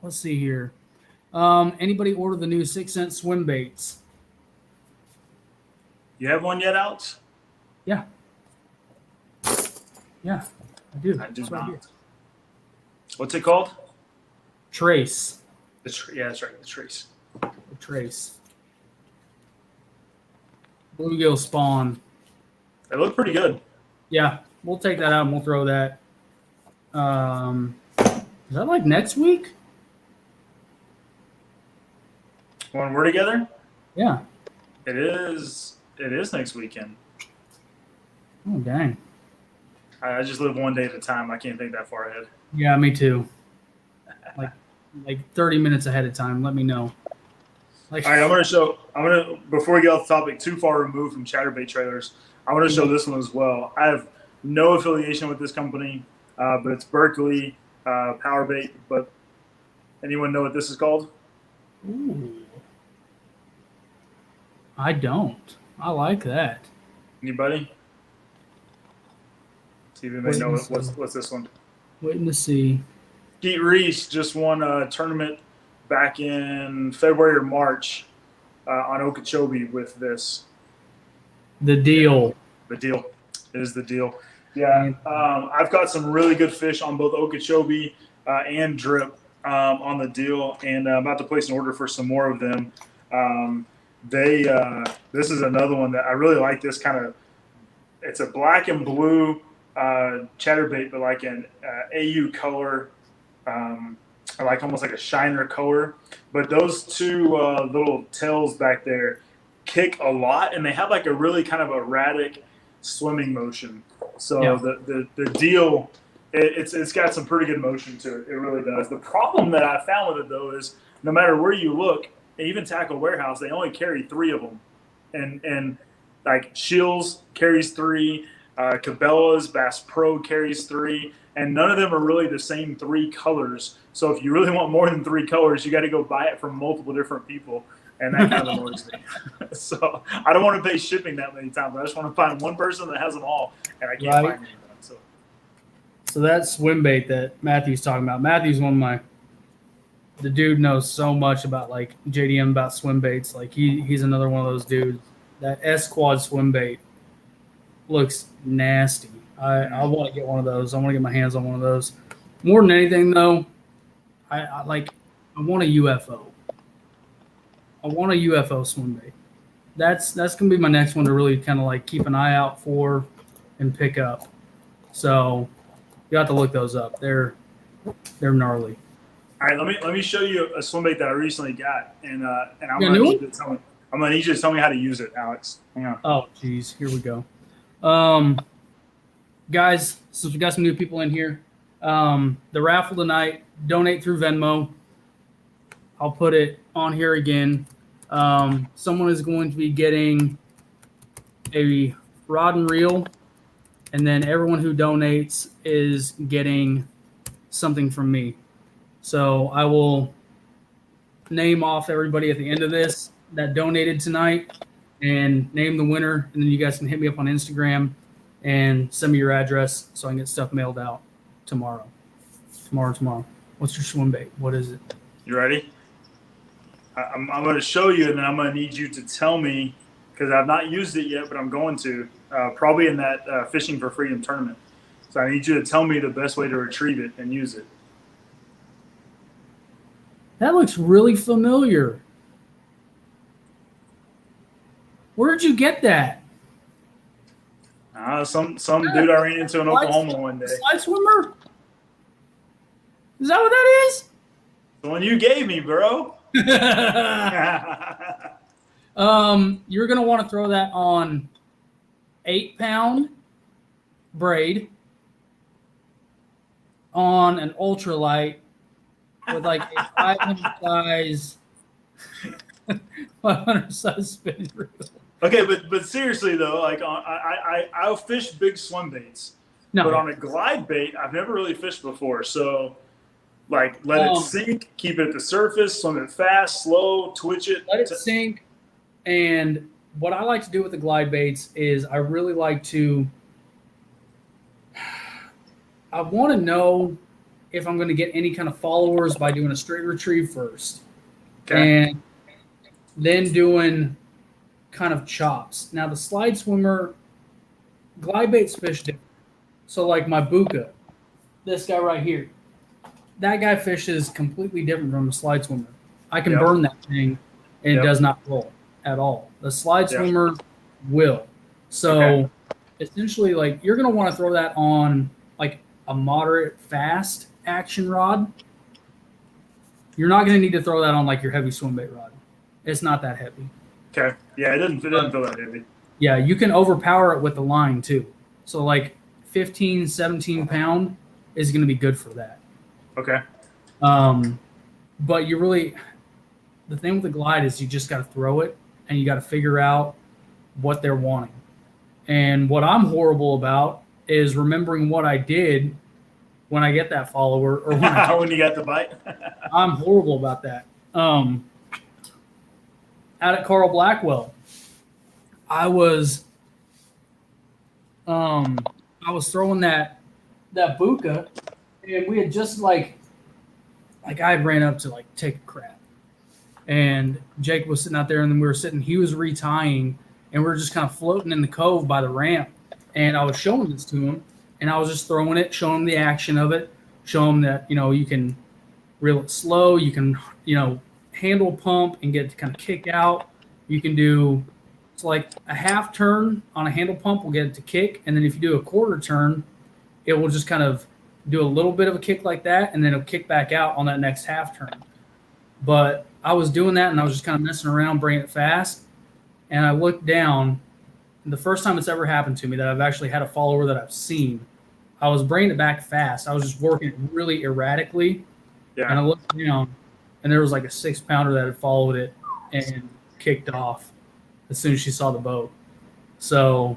Let's see here. Anybody order the new 6-cent swim baits? You have one yet, Alex? Yeah. Yeah, I do. I do It's right not. here. What's it called? Trace. Yeah, that's right. The Trace. The Trace. Bluegill spawn. They look pretty good. Yeah, we'll take that out and we'll throw that. Is that like next week? When we're together? Yeah. It is next weekend. Oh, dang. I just live one day at a time. I can't think that far ahead. Yeah, me too. Like 30 minutes ahead of time. Let me know. Like, All right, before we get off the topic too far removed from Chatterbait trailers, I want to show this one as well. I have no affiliation with this company, but it's Berkeley Powerbait. But anyone know what this is called? Ooh. I don't. I like that. Anybody? See if anybody know what's this one. Waiting to see. Skeet Reese just won a tournament back in February or March on Okeechobee with this. The deal. The deal. It is the deal. Yeah. I've got some really good fish on both Okeechobee and Drip on the deal, and I'm about to place an order for some more of them. This is another one that I really like. This kind of, it's a black and blue chatterbait, but like an AU color, like almost like a shiner color. But those two little tails back there kick a lot, and they have like a really kind of erratic swimming motion. So Yeah. the deal, it's got some pretty good motion to it. It really does. The problem that I found with it though is no matter where you look, even Tackle Warehouse, they only carry 3 of them, and like Shields carries 3, Cabela's Bass Pro carries 3, and none of them are really the same 3 colors. So if you really want more than 3 colors, you got to go buy it from multiple different people, and that kind of annoys me. So I don't want to pay shipping that many times. I just want to find one person that has them all, and I can't Right. find anyone. So that swim bait that Matthew's talking about. Matthew's the dude knows so much about like JDM about swim baits. Like he's another one of those dudes. That S quad swim bait looks nasty. I want to get one of those. I want to get my hands on one of those. More than anything though, I want a UFO. I want a UFO swim bait. That's gonna be my next one to really kind of like keep an eye out for and pick up. So you have to look those up. They're gnarly. All right, let me show you a swim bait that I recently got, and I'm You got a gonna new need you to tell me. I'm gonna need you to tell me how to use it, Alex. Hang on. Oh, geez. Here we go. Guys, since we got some new people in here, the raffle tonight, donate through Venmo. I'll put it on here again. Someone is going to be getting a rod and reel, and then everyone who donates is getting something from me. So I will name off everybody at the end of this that donated tonight and name the winner, and then you guys can hit me up on Instagram and send me your address so I can get stuff mailed out tomorrow. Tomorrow. What's your swim bait? What is it? You ready? I'm going to show you, and then I'm going to need you to tell me, because I've not used it yet, but I'm going to, probably in that Fishing for Freedom tournament. So I need you to tell me the best way to retrieve it and use it. That looks really familiar. Where'd you get that? Some dude I ran into in Oklahoma one day. Slide swimmer? Is that what that is? The one you gave me, bro. You're gonna want to throw that on 8-pound braid on an ultralight with like a 500 size spinning reel. Okay, but seriously though, like I'll fish big swim baits, but on a glide bait, I've never really fished before. So, like, let it sink, keep it at the surface, swim it fast, slow, twitch it. Let it sink. And what I like to do with the glide baits is I really like to. I want to know if I'm going to get any kind of followers by doing a straight retrieve first, and then doing kind of chops. Now the slide swimmer, glide baits fish different. So like my Buka, this guy right here, that guy fishes completely different from a slide swimmer. I can burn that thing and it does not roll at all. The slide swimmer will. So essentially, like, you're going to want to throw that on like a moderate fast action rod. You're not going to need to throw that on like your heavy swim bait rod. It's not that heavy. Okay. Yeah, it doesn't feel that heavy. Yeah, you can overpower it with the line too. So like 15, 17 pound is going to be good for that. Okay. But you really, the thing with the glide is you just got to throw it and you got to figure out what they're wanting. And what I'm horrible about is remembering what I did when I get that follower or when you got the bite. I'm horrible about that. Out at Carl Blackwell, I was throwing that Buka, and we had just like I had ran up to like take a crap, and Jake was sitting out there, and then he was retying, and we were just kind of floating in the cove by the ramp, and I was showing this to him, and I was just throwing it, showing him the action of it, show him that you can reel it slow, you can handle pump and get it to kind of kick out. You can do it's like a half turn on a handle pump will get it to kick, and then if you do a quarter turn, it will just kind of do a little bit of a kick like that, and then it'll kick back out on that next half turn. But I was doing that, and I was just kind of messing around, bringing it fast, and I looked down, and the first time it's ever happened to me that I've actually had a follower that I've seen, I was bringing it back fast. I was just working it really erratically, and I looked down, and there was like a 6-pounder that had followed it and kicked off as soon as she saw the boat. So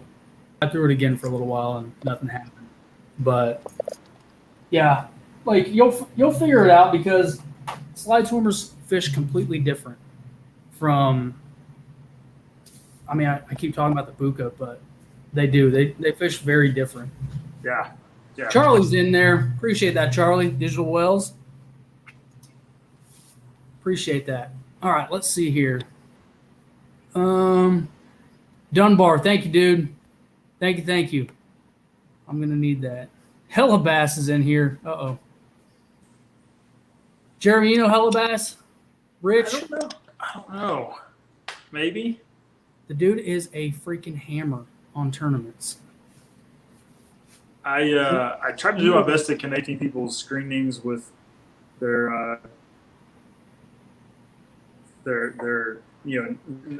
I threw it again for a little while and nothing happened. But yeah, like you'll figure it out because slide swimmers fish completely different from. I mean, I keep talking about the Buka, but they do. They fish very different. Yeah. Charlie's in there. Appreciate that, Charlie. Digital Wells. Appreciate that. All right, let's see here. Dunbar, thank you, dude. Thank you. I'm gonna need that. Hella Bass is in here. Uh-oh. Jeremy, you know Hella Bass? Rich? I don't know. Maybe. The dude is a freaking hammer on tournaments. I tried to do my best at connecting people's screen names with their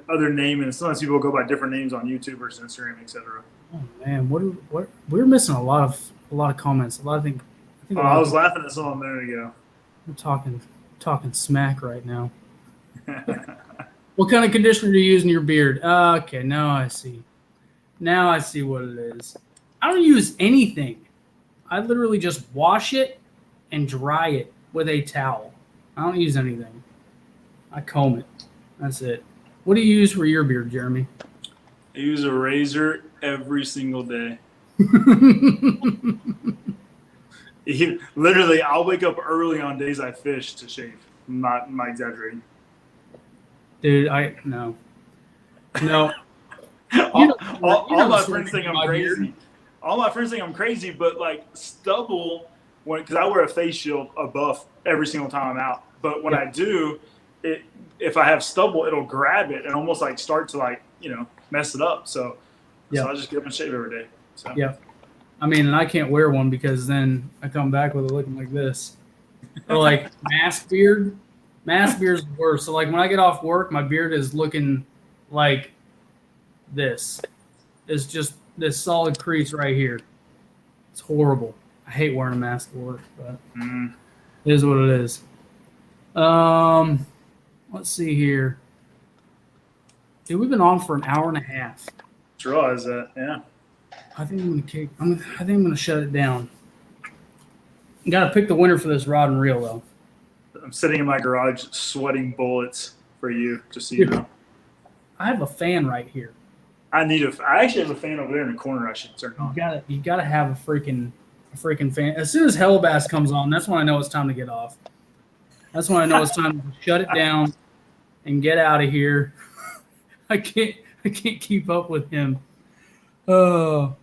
other name, and sometimes people go by different names on YouTube versus Instagram, etc. Oh man, what we're missing a lot of comments. I think I was laughing at someone a minute ago. We're talking smack right now. What kind of conditioner do you use in your beard? Okay, now I see. Now I see what it is. I don't use anything. I literally just wash it and dry it with a towel. I don't use anything. I comb it. That's it. What do you use for your beard, Jeremy? I use a razor every single day. Literally, I'll wake up early on days I fish to shave. I'm not exaggerating. Dude, no. All my friends think I'm crazy. All my friends think I'm crazy, but like stubble, because I wear a face shield, a buff every single time I'm out. But when I do, if I have stubble, it'll grab it and almost like start to mess it up. So Yeah. I just get up and shave every day. So. Yeah. I mean, and I can't wear one because then I come back with it looking like this. Or like mask beard. Mask beard's worse. So like when I get off work, my beard is looking like this. It's just this solid crease right here. It's horrible. I hate wearing a mask at work, but it is what it is. Let's see here. Dude, we've been on for an hour and a half. Draw is that? Yeah. I think I'm gonna shut it down. Got to pick the winner for this rod and reel though. I'm sitting in my garage sweating bullets for you, just so you know. I have a fan right here. I actually have a fan over there in the corner. I should turn on. You gotta have a freaking fan. As soon as Hellbass comes on, that's when I know it's time to get off. That's when I know it's time to shut it down and get out of here. I can't keep up with him. Real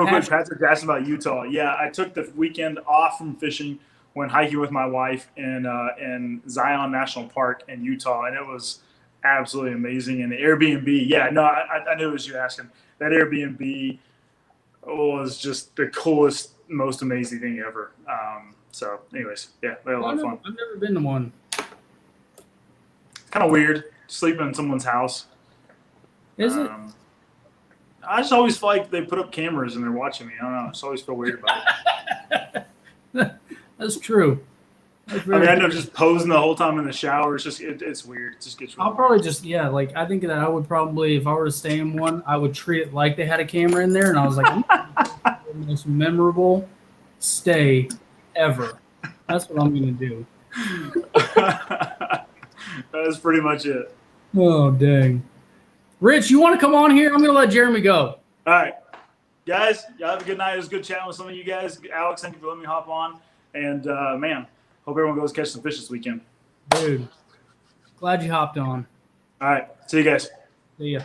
quick, Patrick asked about Utah. Yeah, I took the weekend off from fishing, went hiking with my wife in Zion National Park in Utah, and it was absolutely amazing. And the Airbnb, yeah, no, I knew it was you asking. That Airbnb was just the coolest, most amazing thing ever. So, anyways, yeah, we had a lot of fun. I've never been to one. Kind of weird, sleeping in someone's house. Is it? I just always feel like they put up cameras and they're watching me. I don't know. I just always feel weird about it. That's true. I know just posing the whole time in the shower. It's just it's weird. It just gets. Really I'll probably just I think that I would probably, if I were to stay in one, I would treat it like they had a camera in there, and I was like, the most memorable stay ever. That's what I'm gonna do. That's pretty much it. Oh dang. Rich, you want to come on here? I'm going to let Jeremy go. All right. Guys, y'all have a good night. It was good chatting with some of you guys. Alex, thank you for letting me hop on. And, man, hope everyone goes catch some fish this weekend. Dude, glad you hopped on. All right. See you guys. See ya.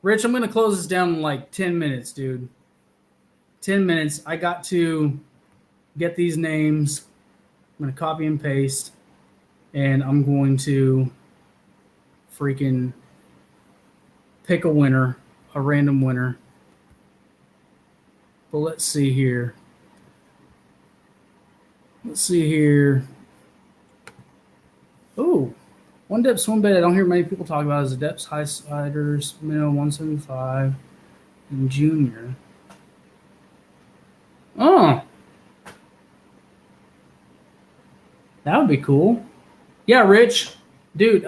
Rich, I'm going to close this down in like 10 minutes, dude. 10 minutes. I got to get these names. I'm going to copy and paste. And I'm going to freaking pick a winner, a random winner. But let's see here. Oh, one depth swim bait I don't hear many people talk about is the depths high sliders, minimum 175, and junior. Oh, that would be cool. Yeah, Rich. Dude,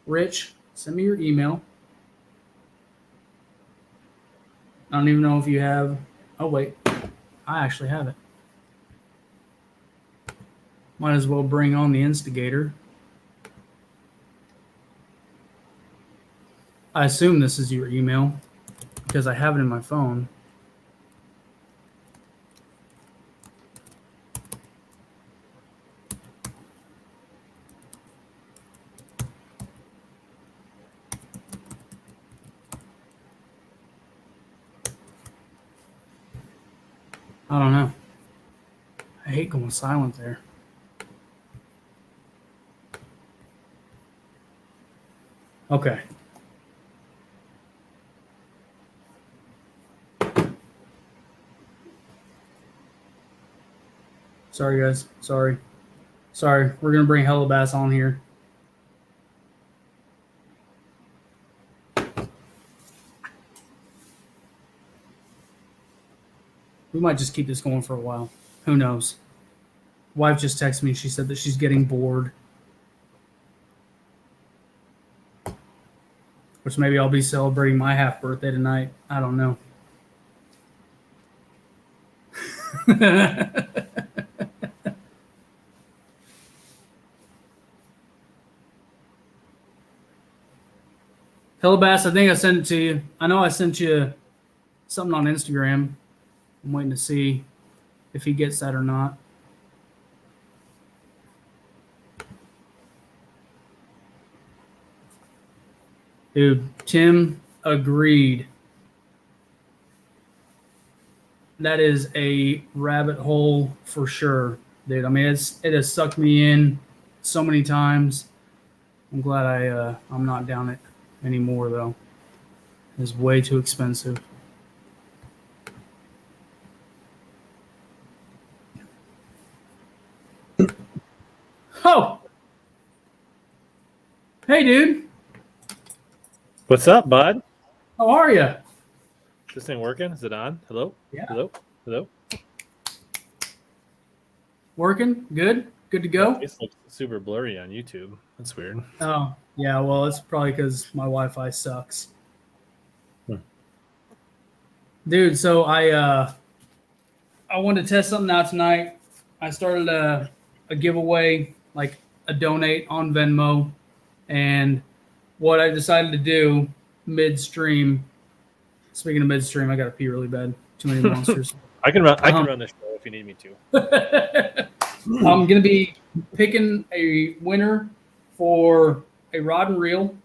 Rich, send me your email. I don't even know if you have. Oh, wait. I actually have it. Might as well bring on the instigator. I assume this is your email because I have it in my phone. I don't know. I hate going silent there. Okay. Sorry, guys. Sorry. We're going to bring Hellbass on here. We might just keep this going for a while. Who knows? Wife just texted me. She said that she's getting bored. Which maybe I'll be celebrating my half birthday tonight. I don't know. Hellbass, I think I sent it to you. I know I sent you something on Instagram. I'm waiting to see if he gets that or not. Dude, Tim agreed. That is a rabbit hole for sure. dude. I mean, it has sucked me in so many times. I'm glad I'm not down it anymore though. It's way too expensive. Oh, hey, dude. What's up, bud? How are you? This thing working? Is it on? Hello? Yeah. Hello? Hello? Working? Good? Good to go? It looks super blurry on YouTube. That's weird. Oh, yeah. Well, it's probably because my Wi-Fi sucks. Dude, so I wanted to test something out tonight. I started a giveaway, like a donate on Venmo. And what I decided to do midstream, speaking of midstream, I got to pee really bad. Too many monsters. I can run the show if you need me to. I'm going to be picking a winner for a rod and reel.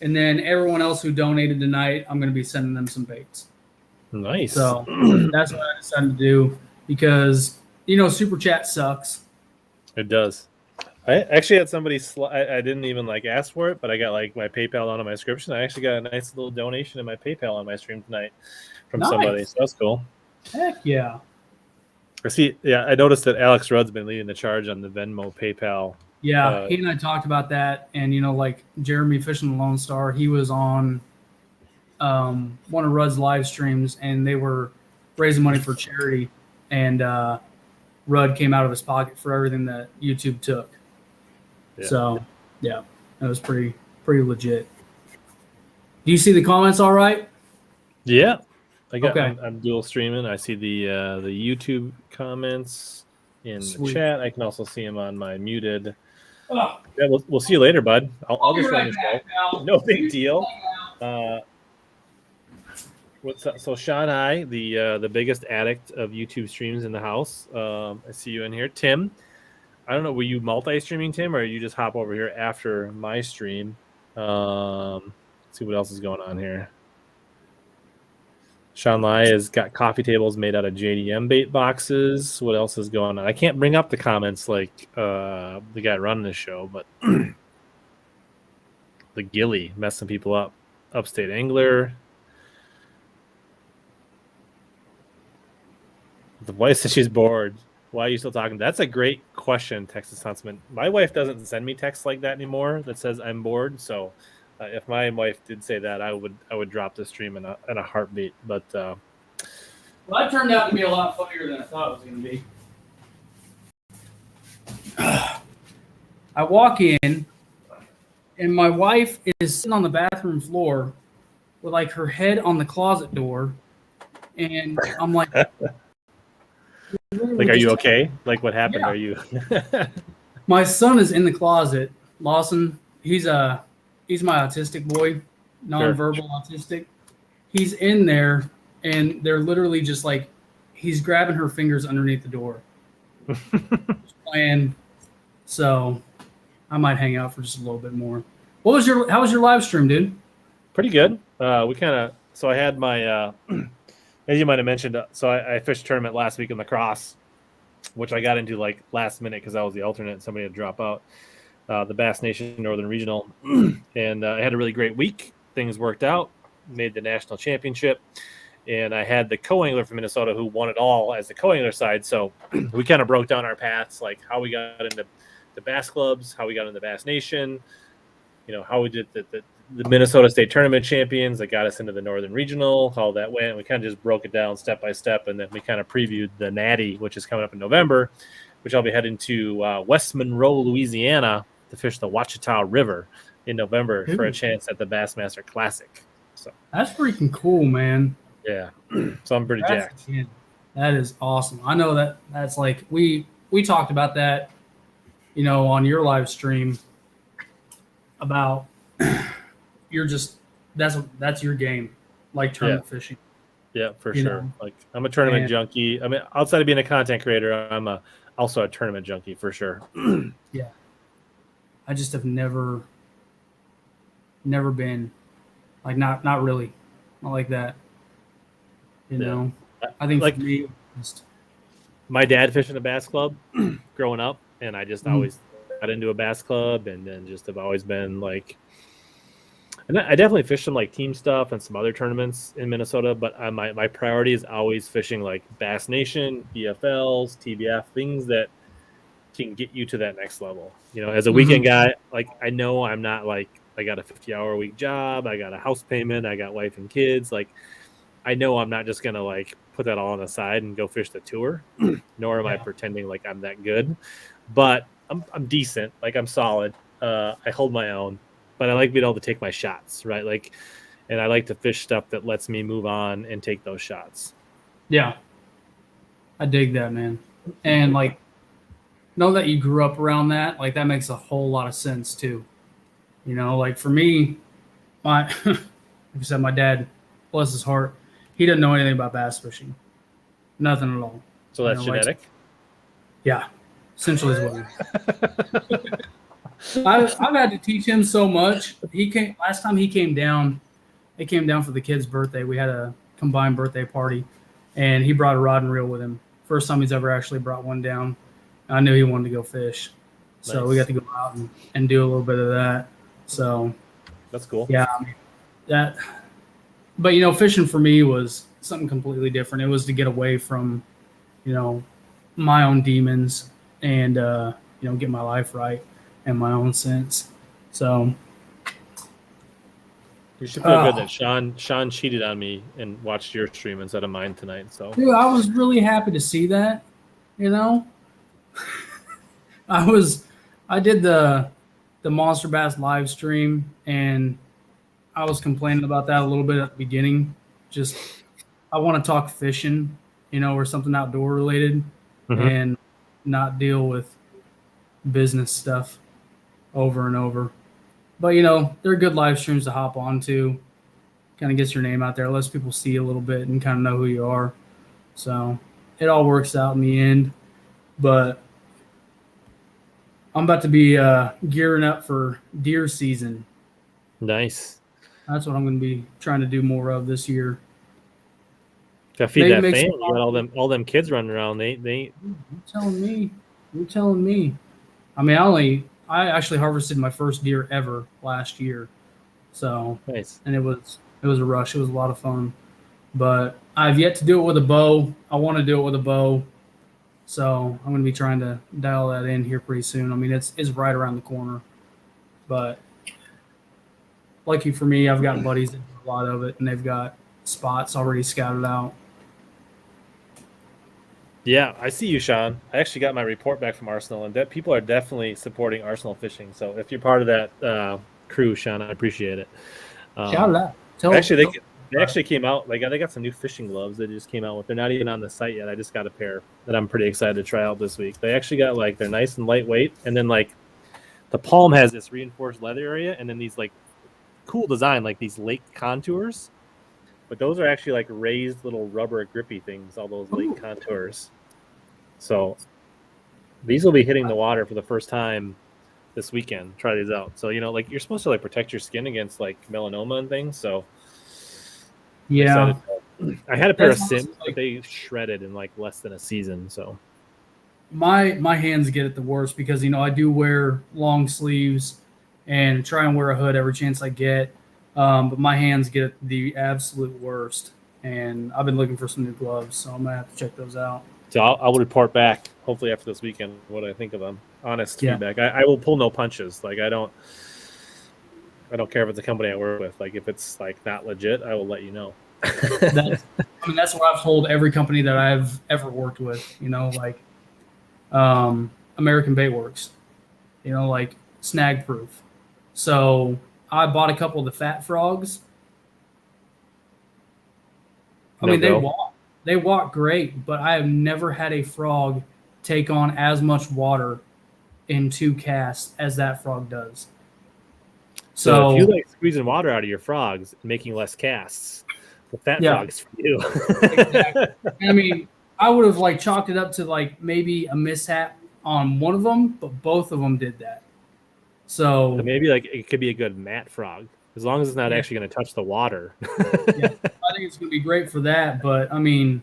And then everyone else who donated tonight, I'm going to be sending them some baits. Nice. So that's what I decided to do because, Super Chat sucks. It does. I actually had somebody, I didn't even ask for it, but I got my PayPal on my subscription. I actually got a nice little donation in my PayPal on my stream tonight from somebody. So that's cool. Heck yeah. I noticed that Alex Rudd's been leading the charge on the Venmo PayPal. Yeah, he and I talked about that. And, Jeremy Fishing the Lone Star, he was on one of Rudd's live streams, and they were raising money for charity. And Rudd came out of his pocket for everything that YouTube took. Yeah. So, yeah, that was pretty legit. Do you see the comments all right? Yeah. Okay. I'm dual streaming. I see the YouTube comments in the chat. I can also see them on my muted. Oh. Yeah, we'll see you later, bud. I'll just run the show. No big deal. What's up? So Sean I, the biggest addict of YouTube streams in the house. I see you in here. Tim, I don't know, were you multi-streaming, Tim, or you just hop over here after my stream? Let's see what else is going on here. Sean Lai has got coffee tables made out of JDM bait boxes. What else is going on? I can't bring up the comments like the guy running the show, but the Gilly messing people up. Upstate Angler. The wife says she's bored. Why are you still talking? That's a great question, Texas Huntsman. My wife doesn't send me texts like that anymore that says I'm bored. So if my wife did say that, I would drop the stream in a heartbeat. But well, that turned out to be a lot funnier than I thought it was going to be. I walk in, and my wife is sitting on the bathroom floor with her head on the closet door, and I'm like. Are you okay? What happened? Yeah. Are you? My son is in the closet. Lawson, he's my autistic boy, nonverbal autistic. He's in there, and they're literally just he's grabbing her fingers underneath the door. Playing. So I might hang out for just a little bit more. How was your live stream, dude? Pretty good. So I had my as you might have mentioned, so I fished a tournament last week in lacrosse, which I got into last minute because I was the alternate and somebody had to drop out. The Bass Nation Northern Regional, and I had a really great week. Things worked out, made the national championship, and I had the co-angler from Minnesota who won it all as the co-angler side. So we kind of broke down our paths, how we got into the bass clubs, how we got into Bass Nation, how we did the Minnesota State Tournament champions that got us into the Northern Regional, how that went. We kind of just broke it down step by step, and then we kind of previewed the Natty, which is coming up in November, which I'll be heading to West Monroe, Louisiana, to fish the Ouachita River in November for a chance at the Bassmaster Classic. So that's freaking cool, man. Yeah, so I'm pretty jacked. That is awesome. I know that's we talked about that, on your live stream about you're just that's your game, tournament fishing. Yeah, for sure. I'm a tournament junkie. I mean, outside of being a content creator, I'm also a tournament junkie for sure. Yeah. I just have never been not really, not like that. I think for me, my dad fished in a bass club. growing up, and I just always got into a bass club, and then just have always been like. And I definitely fished some like team stuff and some other tournaments in Minnesota, but my priority is always fishing like Bass Nation, BFLs, TBF, things that can get you to that next level. You know, as a weekend guy, like I know I'm not like I got a 50-hour a week job, I got a house payment, I got wife and kids. Like I know I'm not just gonna like put that all on the side and go fish the tour, nor am I pretending like I'm that good. But I'm decent, like I'm solid. I hold my own. But I like being able to take my shots, right? Like, and I like to fish stuff that lets me move on and take those shots. Yeah. I dig that, man. And like, know that you grew up around that, like that makes a whole lot of sense too. You know, like for me, like I said, my dad, bless his heart, he didn't know anything about bass fishing. Nothing at all. So that's genetic? Like, yeah. Essentially is what I've had to teach him so much. Last time he came down, it came down for the kid's birthday. We had a combined birthday party, and he brought a rod and reel with him. First time he's ever actually brought one down. I knew he wanted to go fish. So we got to go out and do a little bit of that. So that's cool. Yeah. But you know, fishing for me was something completely different. It was to get away from, you know, my own demons and you know, get my life right. In my own sense. So you should feel good that Sean cheated on me and watched your stream instead of mine tonight. So dude, I was really happy to see that. You know, I did the Monster Bass live stream, and I was complaining about that a little bit at the beginning. Just I want to talk fishing, you know, or something outdoor related, and not deal with business stuff over and over. But you know, they're good live streams to hop on to. Kind of gets your name out there, lets people see a little bit and kind of know who you are. So it all works out in the end. But I'm about to be gearing up for deer season. Nice. That's what I'm going to be trying to do more of this year. Gotta feed that family. You got all them kids running around. They You're telling me. I mean, I actually harvested my first deer ever last year. So nice. And it was a rush. It was a lot of fun. But I've yet to do it with a bow. I want to do it with a bow. So I'm going to be trying to dial that in here pretty soon. I mean, it's right around the corner. But lucky for me, I've got buddies that do a lot of it, and they've got spots already scouted out. Yeah, I see you, Sean. I actually got my report back from Arsenal, and that people are definitely supporting Arsenal fishing. So if you're part of that crew, Sean, I appreciate it. Shout it out. They actually came out. Like they got some new fishing gloves they just came out with. They're not even on the site yet. I just got a pair that I'm pretty excited to try out this week. They actually got like they're nice and lightweight, and then like the palm has this reinforced leather area, and then these like cool design like these lake contours. But those are actually like raised little rubber grippy things, all those lake contours. So these will be hitting the water for the first time this weekend. Try these out. So, you know, like you're supposed to like protect your skin against like melanoma and things. So yeah, I had a pair of Sims, but they shredded in like less than a season. So my hands get it the worst because, you know, I do wear long sleeves and try and wear a hood every chance I get. But my hands get the absolute worst, and I've been looking for some new gloves, so I'm gonna have to check those out. So I'll report back hopefully after this weekend what I think of them. Honest feedback. I will pull no punches. Like I don't care if it's a company I work with. Like if it's like not legit, I will let you know. That's what I've told every company that I've ever worked with. You know, like American Bait Works. You know, like snag proof. So I bought a couple of the fat frogs. I mean, they walk great, but I have never had a frog take on as much water in 2 casts as that frog does. So if you like squeezing water out of your frogs and making less casts, the fat frogs for you. Exactly. I mean, I would have like chalked it up to like maybe a mishap on one of them, but both of them did that. So maybe like it could be a good mat frog as long as it's not actually going to touch the water. Yeah, I think it's going to be great for that. But I mean,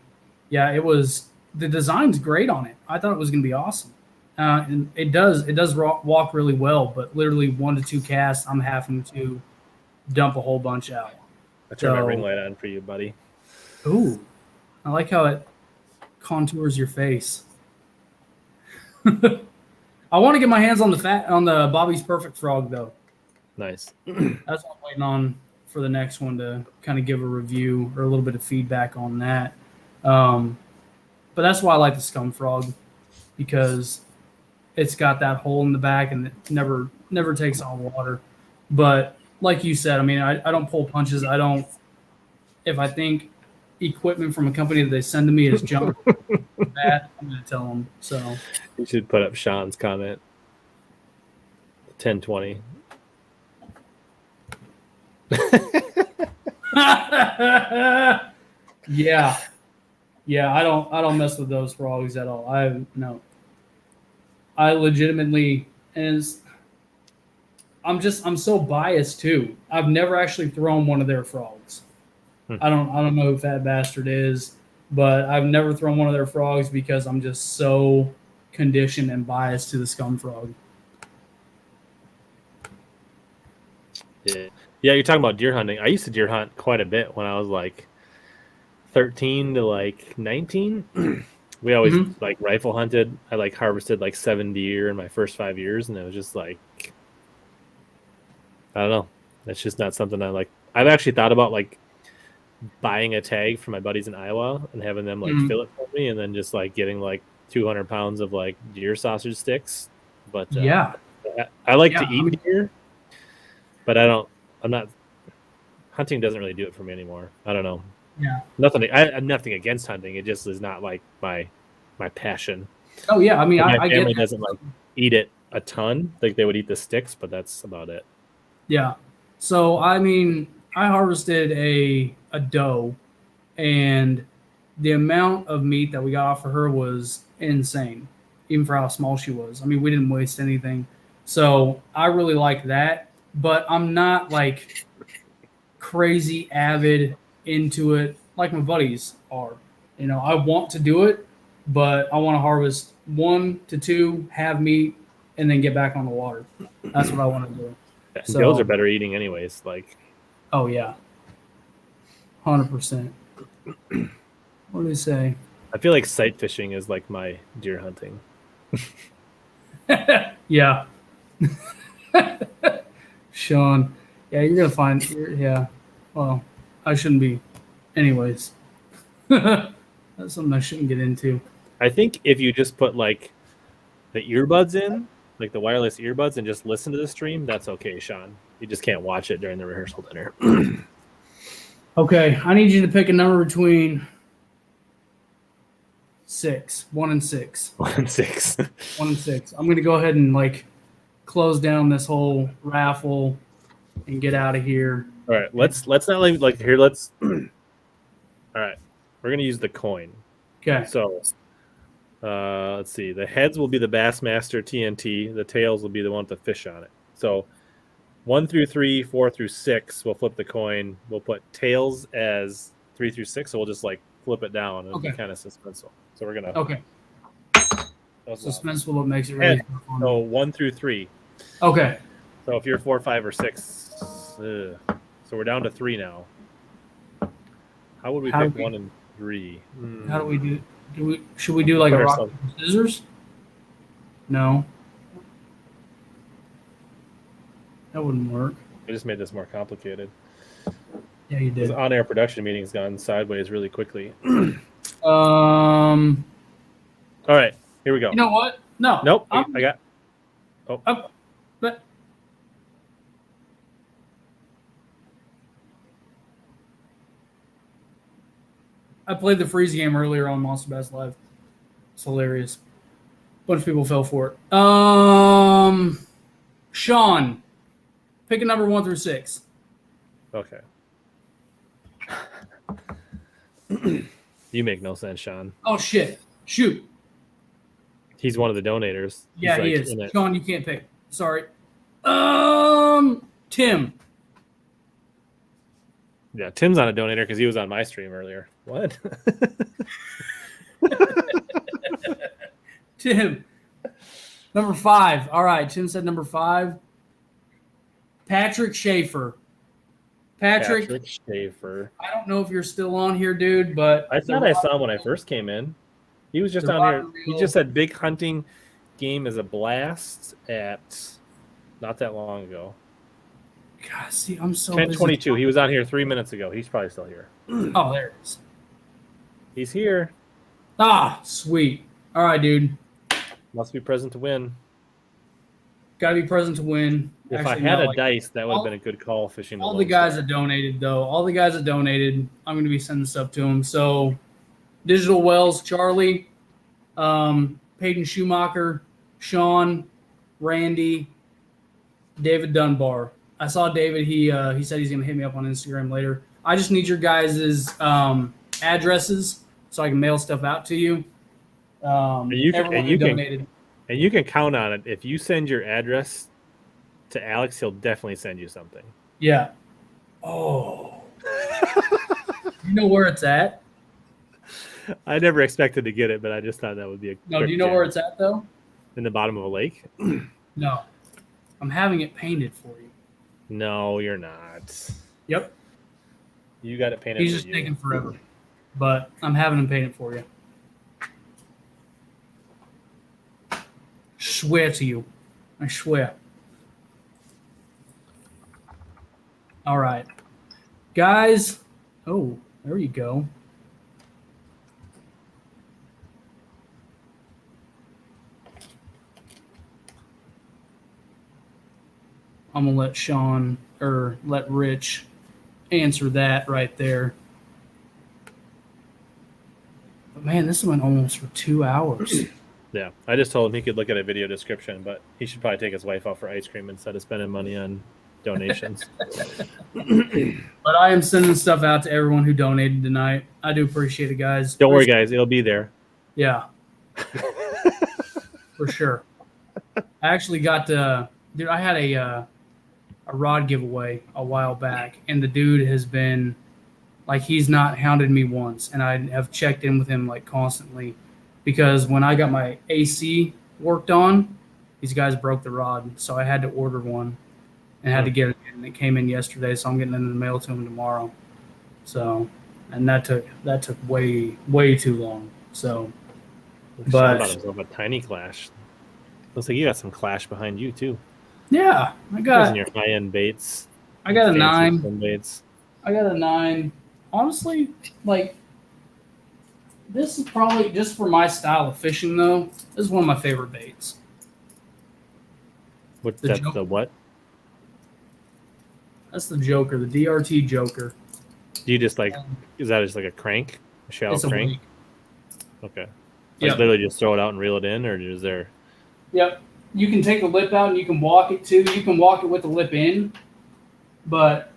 yeah, the design's great on it. I thought it was going to be awesome. And it does walk really well, but literally 1 to 2 casts, I'm having to dump a whole bunch out. I turned my ring light on for you, buddy. Ooh, I like how it contours your face. I want to get my hands on the Bobby's Perfect Frog though. Nice. That's what I'm waiting on for the next one to kind of give a review or a little bit of feedback on that. But that's why I like the Scum Frog, because it's got that hole in the back and it never takes on water. But like you said, I mean, I don't pull punches. If I think equipment from a company that they send to me is junk, bad, I'm going to tell them. So you should put up Sean's comment. 1020. Yeah. I don't mess with those frogs at all. I legitimately, and I'm so biased too. I've never actually thrown one of their frogs. I don't know who Fat Bastard is, but I've never thrown one of their frogs because I'm just so conditioned and biased to the Scum Frog. Yeah, you're talking about deer hunting. I used to deer hunt quite a bit when I was like 13 to like 19. We always like rifle hunted. I like harvested like 7 deer in my first 5 years, and it was just like, I don't know. That's just not something I like. I've actually thought about like buying a tag for my buddies in Iowa and having them like fill it for me, and then just like getting like 200 pounds of like deer sausage sticks. But I like to eat deer, but I'm not. Hunting doesn't really do it for me anymore. I don't know. Yeah. I'm nothing against hunting. It just is not like my passion. Oh yeah, I mean, my I family get doesn't like eat it a ton. Like they would eat the sticks, but that's about it. Yeah. So I mean, I harvested a doe, and the amount of meat that we got off of her was insane, even for how small she was. I mean, we didn't waste anything. So I really like that, but I'm not like crazy avid into it like my buddies are. You know, I want to do it, but I want to harvest 1 to 2, have meat, and then get back on the water. That's what I want to do. So, does are better eating anyways. Like, oh yeah, 100%. What do they say? I feel like sight fishing is like my deer hunting. Yeah. Sean, yeah, you're gonna find. Yeah, well, I shouldn't be. Anyways, that's something I shouldn't get into. I think if you just put like the earbuds in, like the wireless earbuds, and just listen to the stream, that's okay, Sean. You just can't watch it during the rehearsal dinner. Okay, I need you to pick a number between 1 and 6. 1 and 6. 1 and 6. I'm gonna go ahead and like close down this whole raffle and get out of here. All right, let's not like here. Let's. All right, we're gonna use the coin. Okay. So, let's see. The heads will be the Bassmaster TNT. The tails will be the one with the fish on it. So, 1 through 3, 4 through 6. We'll flip the coin. We'll put tails as 3 through 6. So we'll just like flip it down and be kind of suspenseful. So we're gonna. Okay. Suspenseful, what makes it really fun. So 1 through 3. Okay. So if you're 4, 5, or 6, so we're down to 3 now. How would we pick 1 and 3? How do we do? Should we do like a rock, paper, scissors? No. That wouldn't work. I just made this more complicated. Yeah, you did. This on-air production meeting's gone sideways really quickly. All right, here we go. You know what? No. Nope. I got. Oh. But I played the freeze game earlier on Monster Bass Live. It's hilarious. Bunch of people fell for it. Sean, pick a number 1 through 6. Okay. You make no sense, Sean. Oh shit! Shoot. He's one of the donators. Yeah, he is. Sean, you can't pick. Sorry. Tim. Yeah, Tim's on a donator because he was on my stream earlier. What? Tim. Number 5. All right, Tim said number 5. Patrick Schaefer. Patrick Schaefer. I don't know if you're still on here, dude, but I thought I saw him when I first came in. He was just on here. He just said big hunting game is a blast at not that long ago. God, see, I'm so 10:22. He was on here 3 minutes ago. He's probably still here. Oh, there it is. He's here. Ah, sweet. All right, dude. Must be present to win. Got to be present to win. If Actually, I had no, a dice, that would have been a good call fishing. All the guys that donated, though, I'm going to be sending stuff to them. So, Digital Wells, Charlie, Peyton Schumacher, Sean, Randy, David Dunbar. I saw David. He said he's going to hit me up on Instagram later. I just need your guys' addresses so I can mail stuff out to you. You can count on it. If you send your address to Alex, he'll definitely send you something. Yeah. Oh. You know where it's at? I never expected to get it, but I just thought that would be a No, do you know where it's at, though? In the bottom of a lake? No. I'm having it painted for you. No, you're not. Yep. You got it painted. He's just taking forever. But I'm having him paint it for you. Swear to you. I swear. All right. Guys. Oh, there you go. I'm going to let Sean or let Rich answer that right there. But man, this went almost for 2 hours. Yeah, I just told him he could look at a video description, but he should probably take his wife out for ice cream instead of spending money on donations. But I am sending stuff out to everyone who donated tonight. I do appreciate it, guys. Don't worry, guys. It'll be there. Yeah. For sure. I actually got dude, I had a rod giveaway a while back, and the dude has been, like, he's not hounded me once, and I have checked in with him, like, constantly. Because when I got my AC worked on, these guys broke the rod, so I had to order one and had to get it in. And it came in yesterday, so I'm getting it in the mail to him tomorrow. So, and that took way too long. So, but about himself a tiny clash. Looks like you got some clash behind you too. Yeah, I got your high-end baits. I got a 9. Baits. I got a 9. Honestly, like, this is probably, just for my style of fishing, though, this is one of my favorite baits. What's the what? That's the Joker, the DRT Joker. Do you just, like, is that just like a crank? A shallow crank? Wake. Okay. Like, literally just throw it out and reel it in, or is there... Yep. You can take the lip out and you can walk it, too. You can walk it with the lip in, but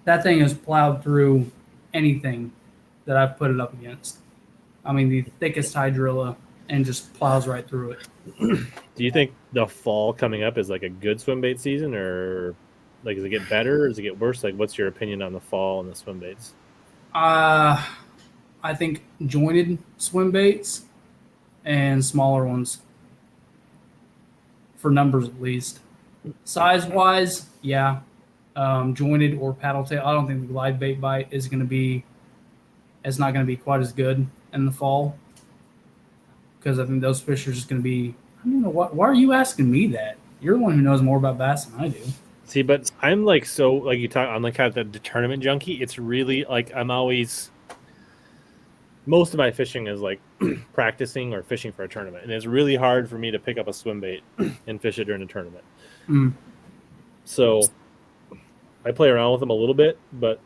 that thing has plowed through anything that I've put it up against. I mean, the thickest hydrilla, and just plows right through it. Do you think the fall coming up is like a good swim bait season, or like does it get better or does it get worse? Like, what's your opinion on the fall and the swim baits? I think jointed swim baits and smaller ones, for numbers at least. Size wise, yeah. Jointed or paddle tail. I don't think the glide bait bite is going to be. It's not going to be quite as good in the fall, because I think those fish are just going to be. I don't know why are you asking me that? You're the one who knows more about bass than I do. See, but I'm like, so like you talk, I'm like kind of the tournament junkie. It's really like I'm always. Most of my fishing is like practicing or fishing for a tournament, and it's really hard for me to pick up a swim bait and fish it during a tournament. Mm. So I play around with them a little bit, but.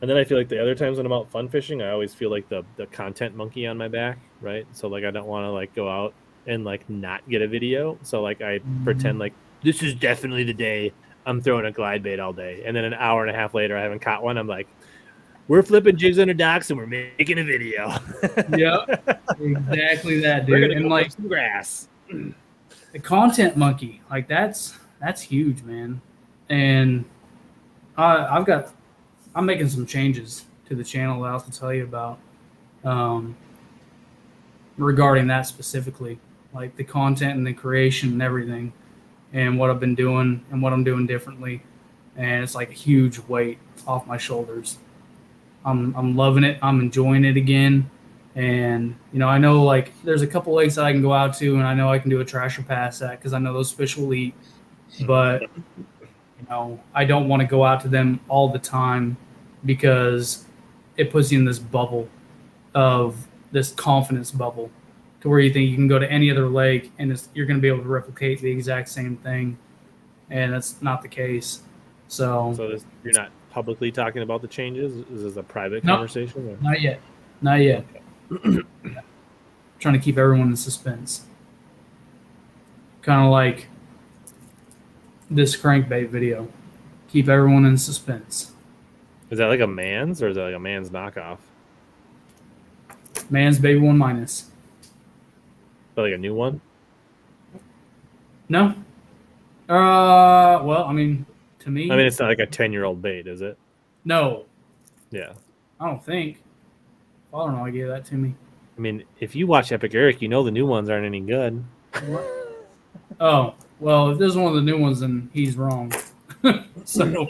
And then I feel like the other times when I'm out fun fishing, I always feel like the content monkey on my back, right? So like I don't want to like go out and like not get a video. So like I pretend like this is definitely the day I'm throwing a glide bait all day. And then an hour and a half later, I haven't caught one. I'm like, we're flipping jigs under docks and we're making a video. Yep, exactly that, dude. We're gonna and go like some grass. The content monkey, like that's huge, man. And I'm making some changes to the channel that I'll have to tell you about regarding that specifically. like the content and the creation and everything, and what I've been doing and what I'm doing differently, and it's like a huge weight off my shoulders. I'm loving it. I'm enjoying it again. And, I know like there's a couple lakes that I can go out to, and I know I can do a trasher pass at because I know those fish will eat. But, I don't want to go out to them all the time because it puts you in this bubble of this confidence bubble to where you think you can go to any other lake and you're going to be able to replicate the exact same thing. And that's not the case. So you're not publicly talking about the changes? Is this a private conversation? Or? Not yet. Not yet. Trying to keep everyone in suspense. Kind of like this crankbait video. Keep everyone in suspense. Is that like a man's or is that like a man's knockoff? Man's baby 1 minus. But like a new one? No. Well, to me. It's not like a 10-year-old bait, is it? No. Yeah. I don't think. I don't know. I gave that to me. If you watch Epic Eric, the new ones aren't any good. Oh, well, if this is one of the new ones, then he's wrong. So,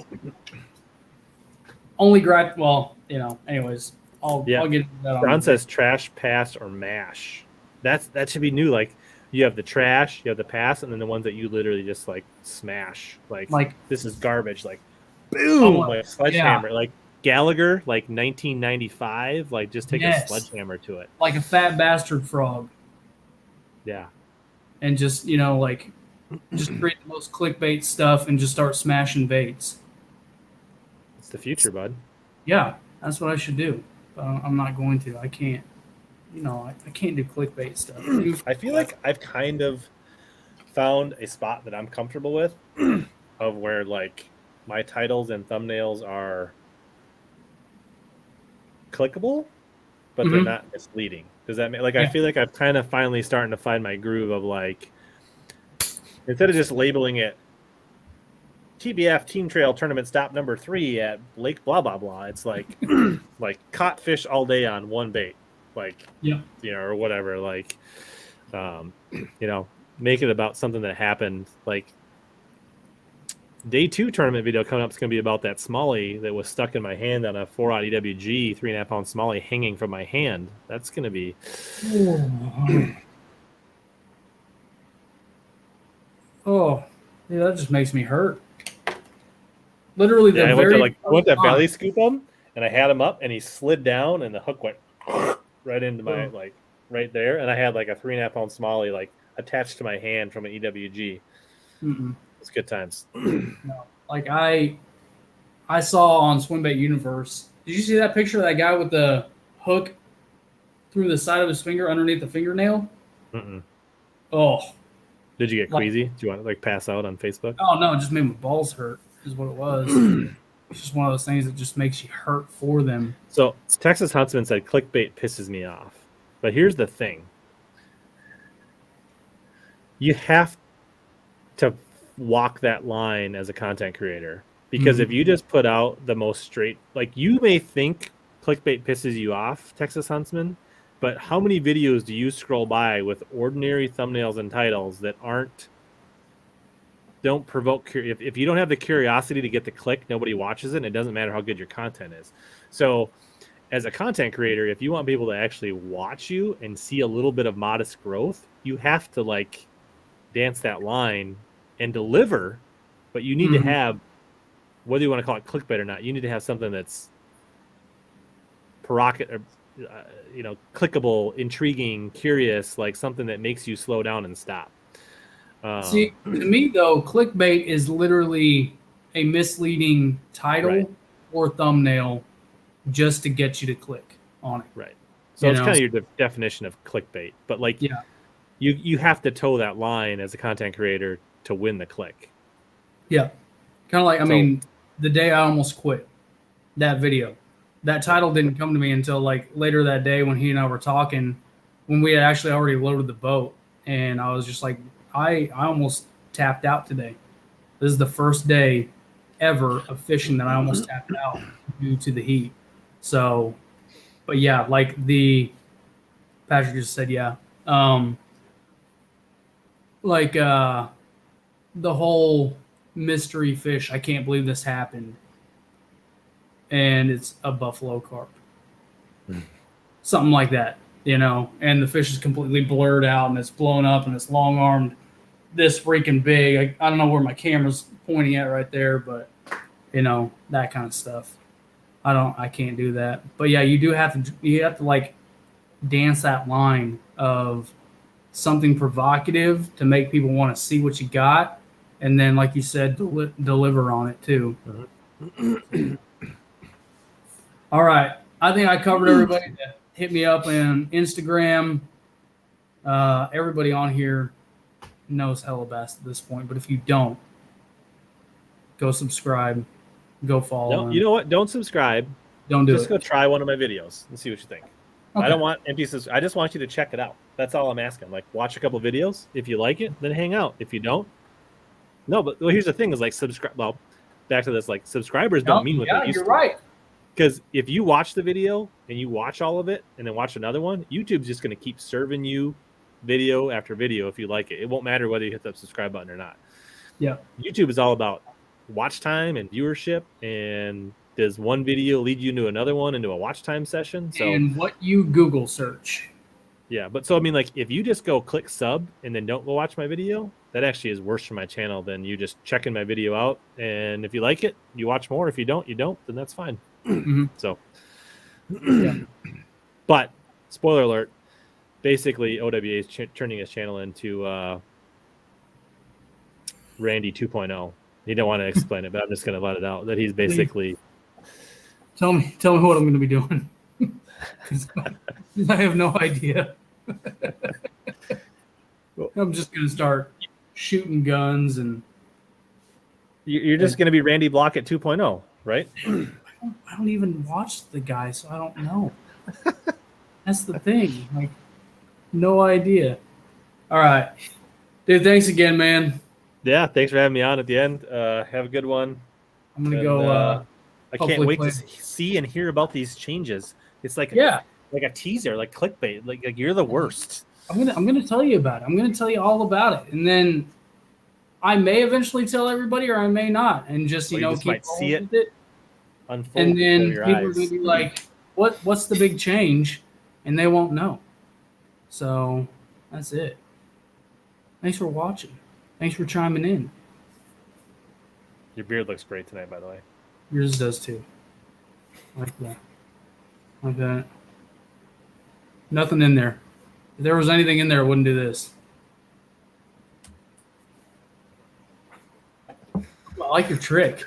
anyways, I'll get into that. Ron says trash, pass, or mash. That should be new. Like, you have the trash, you have the pass, and then the ones that you literally just, like, smash. Like this is garbage. Like, boom! Like, sledgehammer. Yeah. Like, Gallagher, like 1995, like just take a sledgehammer to it. Like a fat bastard frog. Yeah. And just, just create the most clickbait stuff and just start smashing baits. It's the future, bud. Yeah, that's what I should do. But I'm not going to. I can't. I can't do clickbait stuff. I feel like I've kind of found a spot that I'm comfortable with of where, like, my titles and thumbnails are clickable, but they're not misleading. Does that mean I feel like I'm kind of finally starting to find my groove of, like, instead of just labeling it TBF Team Trail Tournament stop number 3 at Lake blah blah blah, it's like like caught fish all day on one bait, like or whatever, like make it about something that happened. Like, Day 2 tournament video coming up is going to be about that smallie that was stuck in my hand on a 4-aught EWG 3.5 pound smallie hanging from my hand. That's going to be. Oh, yeah, that just makes me hurt. Literally, I went to belly scoop him, and I had him up, and he slid down, and the hook went right into my right there, and I had like a 3.5 pound smallie like attached to my hand from an EWG. It's good times. No. Like I saw on Swimbait Universe. Did you see that picture of that guy with the hook through the side of his finger underneath the fingernail? Oh. Did you get queasy? Do you want to pass out on Facebook? Oh no, it just made my balls hurt. Is what it was. It's just one of those things that just makes you hurt for them. So Texas Huntsman said clickbait pisses me off, but here's the thing: you have to walk that line as a content creator, because if you just put out the most straight, like, you may think clickbait pisses you off, Texas Huntsman, but how many videos do you scroll by with ordinary thumbnails and titles that don't provoke if you don't have the curiosity to get the click, nobody watches it, and it doesn't matter how good your content is. So as a content creator, if you want people to actually watch you and see a little bit of modest growth, you have to, like, dance that line and deliver, but you need to have, whether you want to call it clickbait or not, you need to have something that's clickable, intriguing, curious, like something that makes you slow down and stop. See, to me though, clickbait is literally a misleading title or thumbnail just to get you to click on it. Right. So it's kind of your definition of clickbait, but you have to toe that line as a content creator to win the click. Yeah. Kind of like, the day I almost quit, that video, that title didn't come to me until like later that day when he and I were talking, when we had actually already loaded the boat. And I was just like, I almost tapped out today. This is the first day ever of fishing that I almost tapped out due to the heat. So, but yeah, like Patrick just said, yeah. like the whole mystery fish. I can't believe this happened. And it's a buffalo carp. Something like that, you know, and the fish is completely blurred out and it's blown up and it's long armed, this freaking big. I don't know where my camera's pointing at right there, but you know, that kind of stuff. I can't do that. But yeah, you have to like dance that line of something provocative to make people want to see what you got. And then, like you said, deliver on it too. All right. I think I covered everybody that hit me up on Instagram. Everybody on here knows Hellabass at this point, but if you don't, go subscribe, go follow. No, you know what? Don't subscribe. Don't do Just it. go try one of my videos and see what you think. Okay. I don't want empty I just want you to check it out. That's all I'm asking. Like, watch a couple videos. If you like it, then hang out. If you don't, no. But here's the thing: is like subscribe. Well, back to this. Like, subscribers don't mean what they used to. You're right. Because if you watch the video and you watch all of it and then watch another one, YouTube's just going to keep serving you video after video if you like it. It won't matter whether you hit the subscribe button or not. Yeah. YouTube is all about watch time and viewership, and does one video lead you into another one into a watch time session? So, and what you Google search. Yeah, but so I mean, like, if you just go click sub and then don't go watch my video, that actually is worse for my channel than you just checking my video out. And if you like it, you watch more. If you don't, you don't. Then that's fine. Mm-hmm. So, yeah. But spoiler alert: basically, OWA is turning his channel into Randy 2.0. He don't want to explain it, but I'm just going to let it out that he's basically. Tell me what I'm going to be doing. I have no idea. I'm just going to start shooting guns and. You're just going to be Randy Blockett 2.0, right? I don't even watch the guy, so I don't know. That's the thing. Like, no idea. All right. Dude, thanks again, man. Yeah, thanks for having me on at the end. Have a good one. I'm going to go. I can't wait to see and hear about these changes. It's like like a teaser, like clickbait. Like you're the worst. I'm gonna tell you about it. I'm gonna tell you all about it, and then I may eventually tell everybody, or I may not, and just keep might see it. With it. Unfold and then your people eyes. are gonna be like, "What's the big change?" And they won't know. So that's it. Thanks for watching. Thanks for chiming in. Your beard looks great tonight, by the way. Yours does too. Like that. Like that. Nothing in there. If there was anything in there, it wouldn't do this. I like your trick.